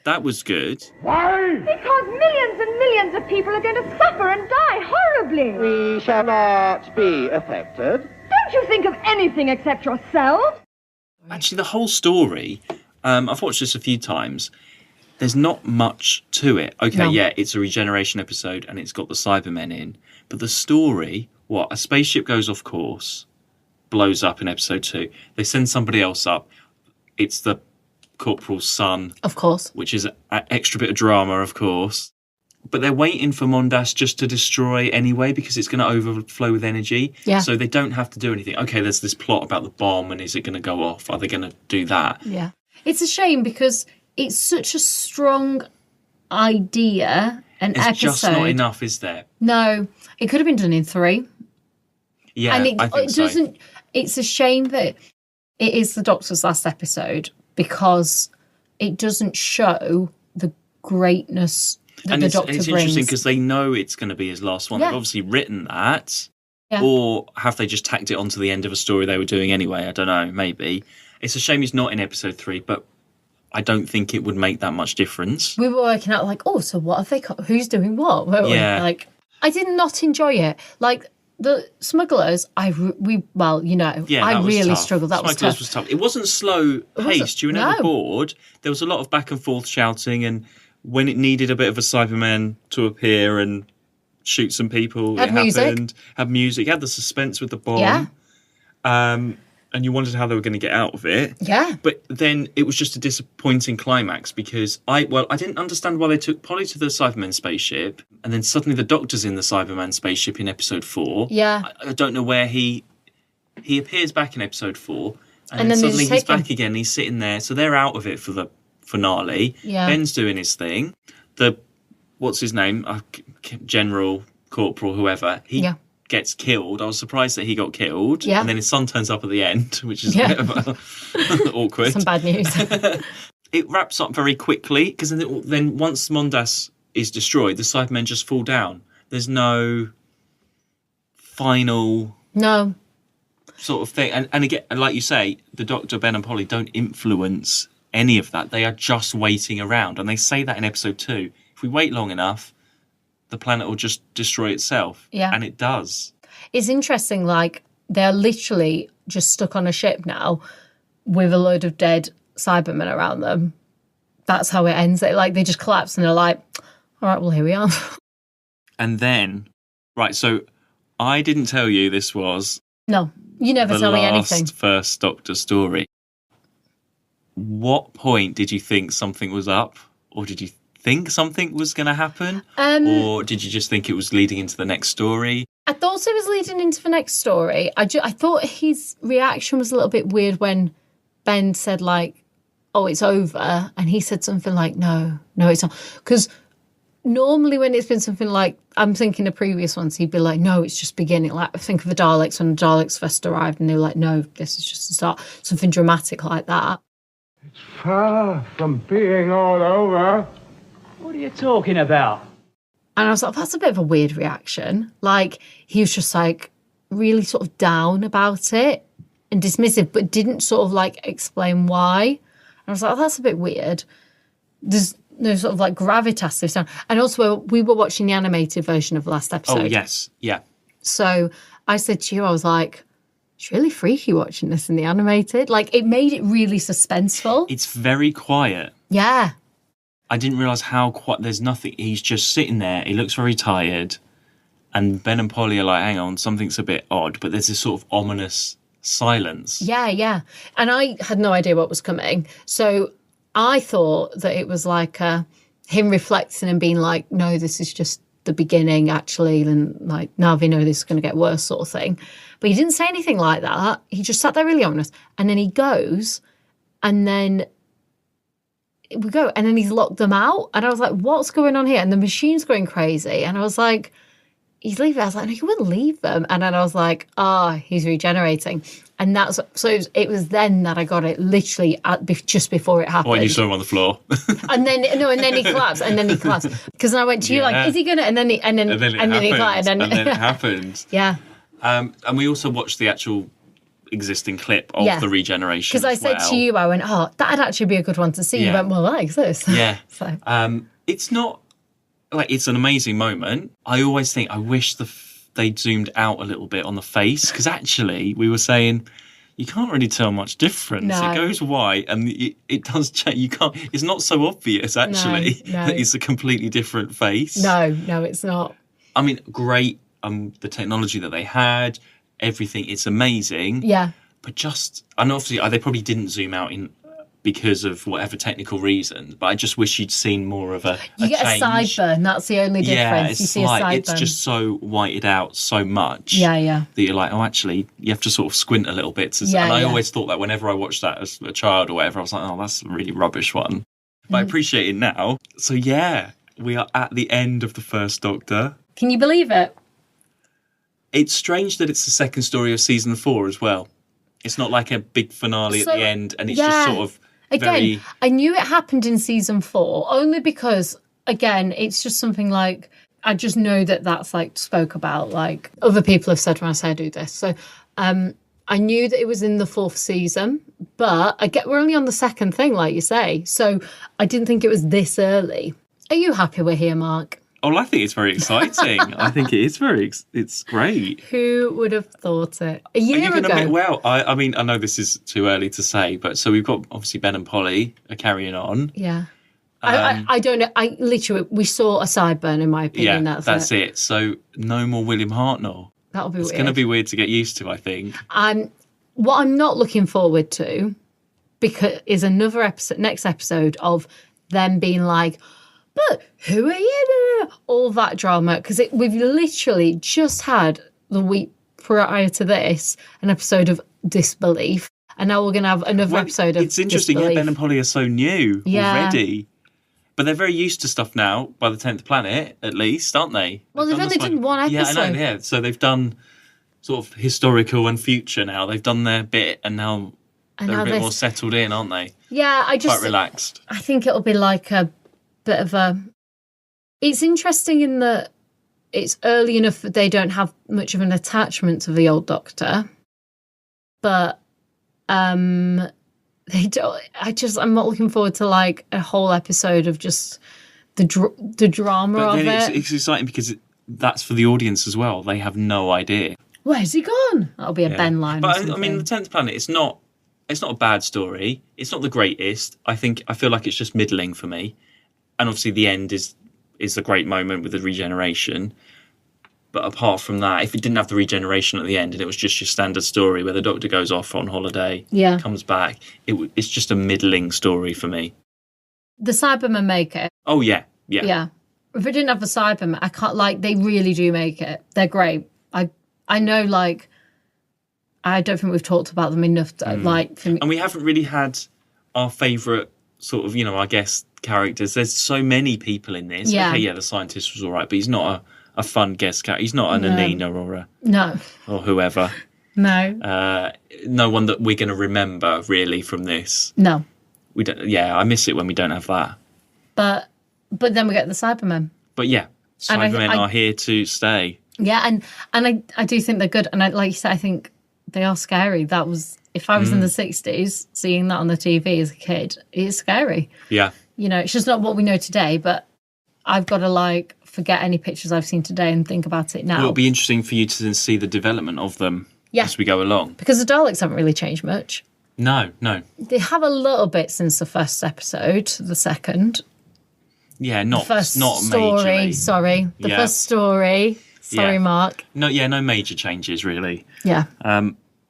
That was good. Why? Because millions and millions of people are going to suffer and die horribly. We shall not be affected. Don't you think of anything except yourself? Actually, the whole story, I've watched this a few times. There's not much to it. Okay, it's a regeneration episode and it's got the Cybermen in. But the story, a spaceship goes off course, blows up in episode 2. They send somebody else up. It's the Corporal's son. Of course. Which is an extra bit of drama, of course. But they're waiting for Mondas just to destroy anyway because it's going to overflow with energy. Yeah. So they don't have to do anything. Okay, there's this plot about the bomb and is it going to go off? Are they going to do that? Yeah. It's a shame because it's such a strong idea, an episode. It's just not enough, is there? No. It could have been done in 3. Yeah, and I think so. It's a shame that it is the Doctor's last episode because it doesn't show the greatness that the Doctor it's brings. interesting because they know it's going to be his last one. Yeah. They've obviously written that. Yeah. Or have they just tacked it onto the end of a story they were doing anyway? I don't know, maybe. It's a shame he's not in episode 3, but I don't think it would make that much difference. We were working out like, oh, so what have they got? Who's doing what? Weren't we? Yeah. Like, I did not enjoy it. Like, the Smugglers, I really tough. struggled. That Smugglers was tough. It wasn't slow paced. You were never No. bored. There was a lot of back and forth shouting, and when it needed a bit of a Cyberman to appear and shoot some people, Had it music. happened. Had music. Had the suspense with the bomb. Yeah. And you wondered how they were going to get out of it. Yeah. But then it was just a disappointing climax because I didn't understand why they took Polly to the Cyberman spaceship and then suddenly the Doctor's in the Cyberman spaceship in episode 4. Yeah. I don't know where he appears back in episode 4 and And then then they suddenly just he's take him. back again. He's sitting there. So they're out of it for the finale. Yeah. Ben's doing his thing. What's his name? General, Corporal, whoever. He gets killed. I was surprised that he got killed. Yeah. And then his son turns up at the end, which is a bit of awkward. Some bad news. It wraps up very quickly because then once Mondas is destroyed, the Cybermen just fall down. There's no final No. sort of thing. And again, like you say, the Doctor, Ben and Polly don't influence any of that. They are just waiting around. And they say that in episode 2. If we wait long enough, the planet will just destroy itself. Yeah. And it does. It's interesting, like, they're literally just stuck on a ship now with a load of dead Cybermen around them. That's how it ends. Like, they just collapse and they're like, all right, well, here we are. And then, right, so I didn't tell you this was No, you never the tell me last anything. first Doctor story. What point did you think something was up? Or did you think something was going to happen? Or did you just think it was leading into the next story? I thought it was leading into the next story. I thought his reaction was a little bit weird when Ben said, like, oh, it's over. And he said something like, no, it's not. Because normally when it's been something like, I'm thinking of previous ones, he'd be like, no, it's just beginning. Like, think of the Daleks when the Daleks first arrived and they were like, no, this is just the start. Something dramatic like that. It's far from being all over. What are you talking about? And I was like, that's a bit of a weird reaction. Like, he was just like really sort of down about it and dismissive, but didn't sort of like explain why. And I was like, oh, that's a bit weird. There's no sort of like gravitas this time. And also, we were watching the animated version of the last episode. Oh, yes. Yeah. So I said to you, I was like, it's really freaky watching this in the animated. Like, it made it really suspenseful. It's very quiet. Yeah. I didn't realise how quiet. There's nothing. He's just sitting there. He looks very tired. And Ben and Polly are like, hang on, something's a bit odd. But there's this sort of ominous silence. Yeah. And I had no idea what was coming. So I thought that it was like him reflecting and being like, no, this is just the beginning, actually. And like, now we know this is going to get worse sort of thing. But he didn't say anything like that. He just sat there really ominous. And then he goes and then we go and then he's locked them out. And I was like, what's going on here? And the machine's going crazy. And I was like, he's leaving. I was like, no, you wouldn't leave them. And then I was like, he's regenerating. And that's so it was then that I got it literally just before it happened. When you saw him on the floor. and then he collapsed. Because then I went to you like, is he gonna? And then he collapsed. And then it happened. Yeah. And we also watched the actual existing clip of the regeneration. Because I said to you, I went, that'd actually be a good one to see. You went, well, that exists. Yeah. So. It's not like it's an amazing moment. I always think I wish they'd zoomed out a little bit on the face because actually we were saying you can't really tell much difference. No. It goes white and it does change. You can't. It's not so obvious actually that it's a completely different face. No, it's not. I mean, great. The technology that they had, everything. It's amazing. Yeah. But and obviously they probably didn't zoom out because of whatever technical reason. But I just wish you'd seen more of a You get change. a sideburn. That's the only difference. Yeah, it's you see like, a sideburn. it's just so whited out so much. Yeah. That you're like, oh, actually, you have to sort of squint a little bit. And I always thought that whenever I watched that as a child or whatever, I was like, oh, that's a really rubbish one. But I appreciate it now. So yeah, we are at the end of the first Doctor. Can you believe it? It's strange that it's the second story of season 4 as well. It's not like a big finale at the end, and it's just sort of Again, I knew it happened in season 4 only because, again, it's just something like, I just know that that's like spoke about, like other people have said when I say I do this. So I knew that it was in the 4th season, but we're only on the second thing, like you say. So I didn't think it was this early. Are you happy we're here, Mark? Oh, I think it's very exciting. I think it is it's great. Who would have thought it? A year ago. I mean, I know this is too early to say, but so we've got obviously Ben and Polly are carrying on. Yeah. I don't know. I literally, we saw a sideburn in my opinion. Yeah, that's it. So no more William Hartnell. That'll be weird. It's going to be weird to get used to, I think. What I'm not looking forward to is another episode, next episode of them being like, but who are you? All that drama. Because we've literally just had the week prior to this an episode of disbelief. And now we're going to have another episode of It's interesting, disbelief. Ben and Polly are so new already. But they're very used to stuff now by the 10th Planet, at least, aren't they? Well, they've only done one episode. Yeah, I know, yeah. So they've done sort of historical and future now. They've done their bit and now they're a bit more settled in, aren't they? Yeah, quite relaxed. I think it'll be like a bit of a... It's interesting in that it's early enough that they don't have much of an attachment to the old Doctor. But they don't... I'm not looking forward to like a whole episode of just the drama but of then it. It's exciting because that's for the audience as well. They have no idea. Where's he gone? That'll be a Ben line. But I mean, the 10th Planet, it's not a bad story. It's not the greatest. I feel like it's just middling for me. And obviously the end is a great moment with the regeneration. But apart from that, if it didn't have the regeneration at the end and it was just your standard story where the Doctor goes off on holiday, comes back, it's just a middling story for me. The Cybermen make it. Oh, yeah. Yeah. If it didn't have the Cybermen, I can't, like, they really do make it. They're great. I know, like, I don't think we've talked about them enough. And we haven't really had our favourite sort of, I guess, characters. There's so many people in this. Yeah. Okay, the scientist was all right, but he's not a fun guest character. He's not an Anina or whoever. No. No one that we're going to remember, really, from this. No. We don't. Yeah, I miss it when we don't have that. But then we get the Cybermen. But yeah, Cybermen are here to stay. Yeah, and I do think they're good. And like you said, I think they are scary. That was, if I was in the 60s, seeing that on the TV as a kid, it's scary. Yeah. It's just not what we know today, but I've got to like forget any pictures I've seen today and think about it now. Well, it'll be interesting for you to then see the development of them as we go along. Because the Daleks haven't really changed much. No. They have a little bit since the first episode, the second. Yeah, not story. majorly. Sorry, the first story. Sorry, Mark. No major changes really. Yeah.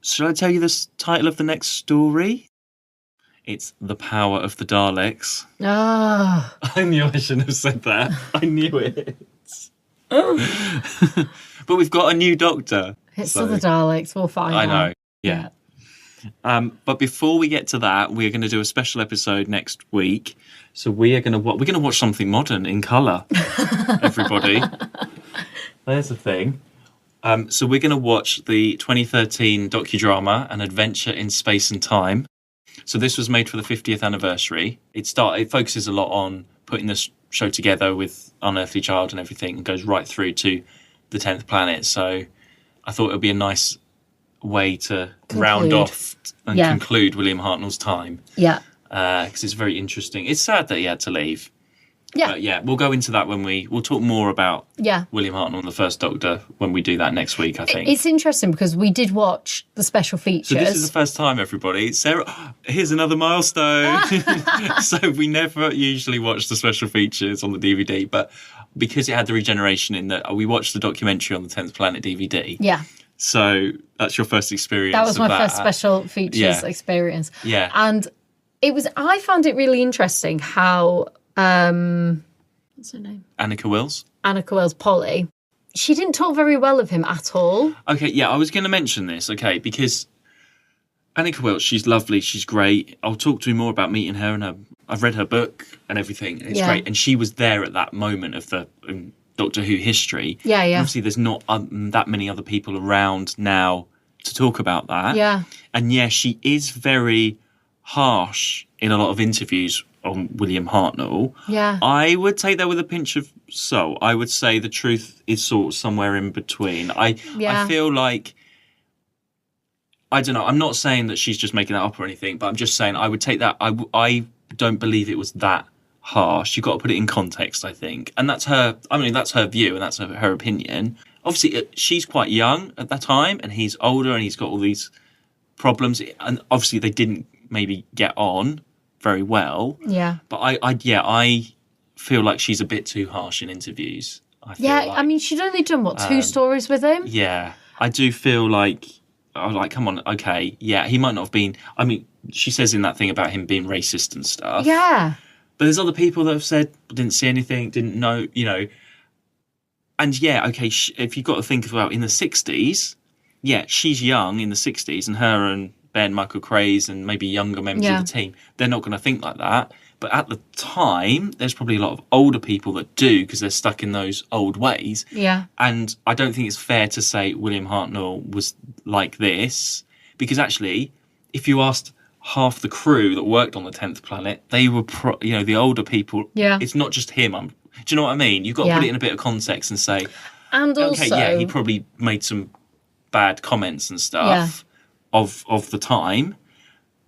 Shall I tell you the title of the next story? It's The Power of the Daleks. Ah. I knew I shouldn't have said that. I knew it. But we've got a new Doctor. It's still the Daleks. We'll find out. I know. Yeah. But before we get to that, we're going to do a special episode next week. So we're going to watch something modern in colour. Everybody. There's the thing. So we're going to watch the 2013 docudrama An Adventure in Space and Time. So this was made for the 50th anniversary. It focuses a lot on putting this show together with Unearthly Child and everything, and goes right through to the 10th Planet. So I thought it would be a nice way to round off and conclude William Hartnell's time. Yeah. Because it's very interesting. It's sad that he had to leave. Yeah. But yeah, we'll go into that when we'll talk more about William Hartnell and the First Doctor when we do that next week, I think. It's interesting because we did watch the special features. So this is the first time, everybody. Sarah, here's another milestone. So we never usually watch the special features on the DVD, but because it had the regeneration in that, we watched the documentary on the 10th Planet DVD. Yeah. So that's your first experience. That was my first special features experience. Yeah. And I found it really interesting how, what's her name? Annika Wills. Annika Wills, Polly. She didn't talk very well of him at all. Okay, yeah, I was going to mention this, okay, because Annika Wills, she's lovely, she's great. I'll talk to you more about meeting her, and I've read her book and everything. It's great. And she was there at that moment of the Doctor Who history. Yeah. Obviously, there's not that many other people around now to talk about that. Yeah. And yeah, she is very harsh in a lot of interviews on William Hartnell. Yeah. I would take that with a pinch of salt. I would say the truth is sort of somewhere in between. I feel like, I don't know, I'm not saying that she's just making that up or anything, but I'm just saying I would take that. I don't believe it was that harsh. You've got to put it in context, I think. And that's her view and that's her opinion. Obviously, she's quite young at that time and he's older and he's got all these problems. And obviously they didn't maybe get on very well. Yeah. But I feel like she's a bit too harsh in interviews. I mean, she'd only done, 2 stories with him? Yeah. I do feel like, come on, okay, yeah, he might not have been, I mean, she says in that thing about him being racist and stuff. Yeah. But there's other people that have said, didn't see anything, didn't know, And yeah, okay, if you've got to think about in the 60s, yeah, she's young in the 60s, and her and Ben, Michael Craze, and maybe younger members of the team, they're not going to think like that. But at the time, there's probably a lot of older people that do because they're stuck in those old ways. Yeah. And I don't think it's fair to say William Hartnell was like this because actually, if you asked half the crew that worked on the 10th Planet, they were, the older people. Yeah. It's not just him. Do you know what I mean? You've got to put it in a bit of context and say, and also, okay, yeah, he probably made some bad comments and stuff of the time,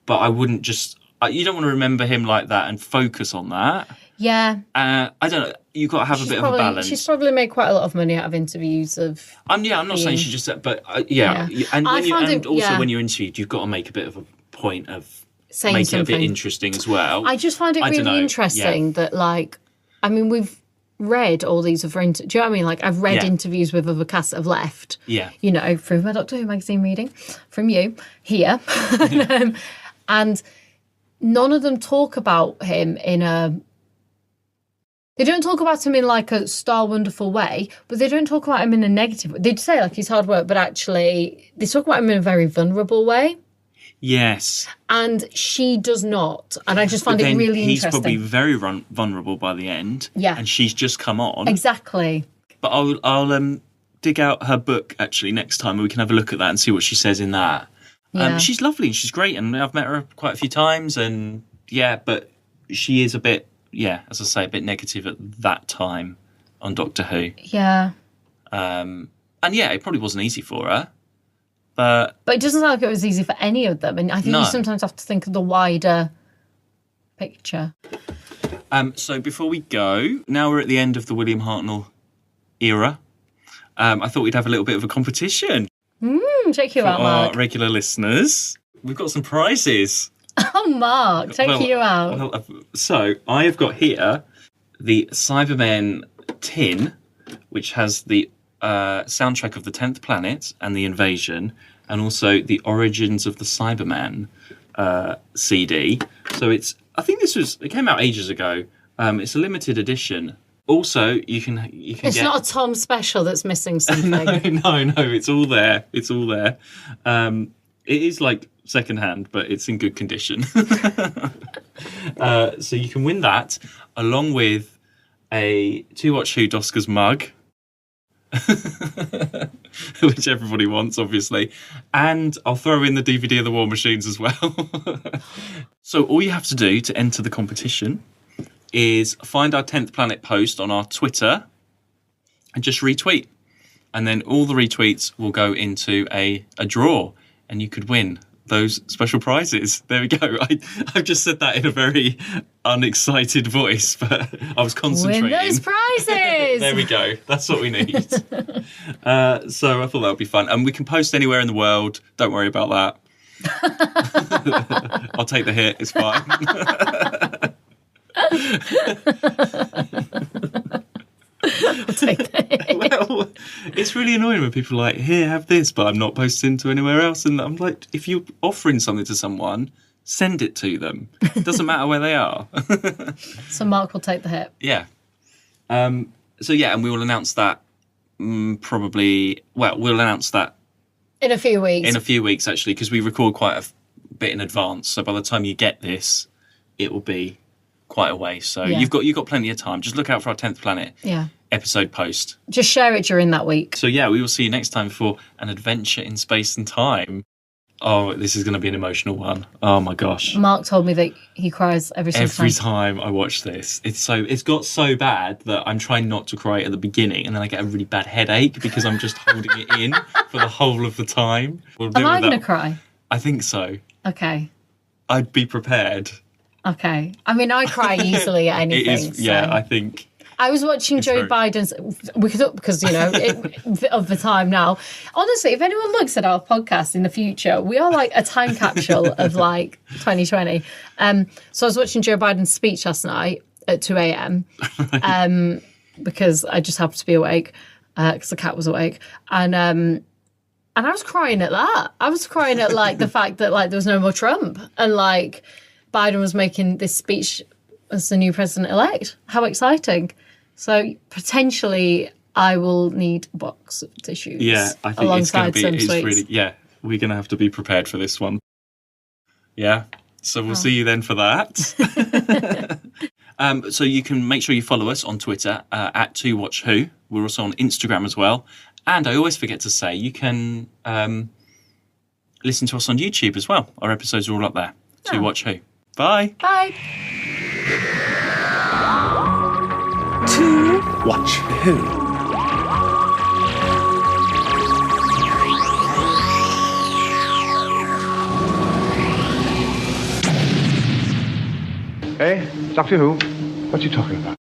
but I wouldn't just. You don't want to remember him like that and focus on that. Yeah. I don't know. You've got to have a bit of a balance. She's probably made quite a lot of money out of interviews of. I'm not saying she just said, but And when you're interviewed, you've got to make a bit of a point of saying making something. it a bit interesting as well. I just find it really interesting that, we've read all these other do you know what I mean? Like, I've read interviews with other casts that have left. Yeah. Through my Doctor Who magazine reading, from you, here. And none of them talk about him they don't talk about him in like a star wonderful way, but they don't talk about him in a negative way. They'd say like he's hard work, but actually they talk about him in a very vulnerable way. Yes. And she does not. And I just find it really he's interesting. He's probably very vulnerable by the end. Yeah. And she's just come on. Exactly. But I'll dig out her book actually next time and we can have a look at that and see what she says in that. She's lovely and she's great and I've met her quite a few times and but she is a bit, as I say, a bit negative at that time on Doctor Who. Yeah. And it probably wasn't easy for her. But it doesn't sound like it was easy for any of them. And I think you sometimes have to think of the wider picture. So before we go, now we're at the end of the William Hartnell era. I thought we'd have a little bit of a competition. Check you out, Mark. Our regular listeners. We've got some prizes. Oh, Mark, check you out. So I have got here the Cybermen tin, which has the soundtrack of the 10th Planet and the Invasion, and also the Origins of the Cyberman CD. So it came out ages ago. It's a limited edition. Also, you can It's get... not a Tom special that's missing something. No, it's all there. It's all there. It is like secondhand, but it's in good condition. So you can win that along with a To Watch Who Doskers mug, which everybody wants, obviously. And I'll throw in the DVD of the War Machines as well. So all you have to do to enter the competition is find our 10th Planet post on our Twitter and just retweet. And then all the retweets will go into a draw and you could win those special prizes. There we go. I've just said that in a very unexcited voice, but I was concentrating. Win those prizes! There we go. That's what we need. So I thought that would be fun. And we can post anywhere in the world. Don't worry about that. I'll take the hit. It's fine. Well, it's really annoying when people are like, here, have this, but I'm not posting to anywhere else. And I'm like, if you're offering something to someone, send it to them. It doesn't matter where they are. So Mark will take the hit. Yeah. So yeah, and we will announce that probably. Well, we'll announce that in a few weeks. In a few weeks, actually, because we record quite a bit in advance. So by the time you get this, it will be quite a way. So you've got plenty of time. Just look out for our 10th Planet episode post. Just share it during that week. So yeah, we will see you next time for an adventure in space and time. Oh, this is going to be an emotional one. Oh my gosh. Mark told me that he cries every time I watch this. It's got so bad that I'm trying not to cry at the beginning, and then I get a really bad headache because I'm just holding it in for the whole of the time. Am I going to cry? I think so. Okay. I'd be prepared. Okay. I mean, I cry easily at anything. It is, yeah, I think. I was watching Joe Biden's, because, of the time now. Honestly, if anyone looks at our podcast in the future, we are like a time capsule of like 2020. So I was watching Joe Biden's speech last night at 2 a.m. Because I just happened to be awake because the cat was awake. And I was crying at that. I was crying at like the fact that like there was no more Trump and like Biden was making this speech as the new president-elect. How exciting. So potentially I will need a box of tissues. Yeah, I think alongside it's going to be, some really, yeah, we're going to have to be prepared for this one. Yeah, so we'll see you then for that. So you can make sure you follow us on Twitter at 2WatchWho. We're also on Instagram as well. And I always forget to say, you can listen to us on YouTube as well. Our episodes are all up there. 2WatchWho. Bye. Bye. 2WatchWho. Doctor Who? What are you talking about?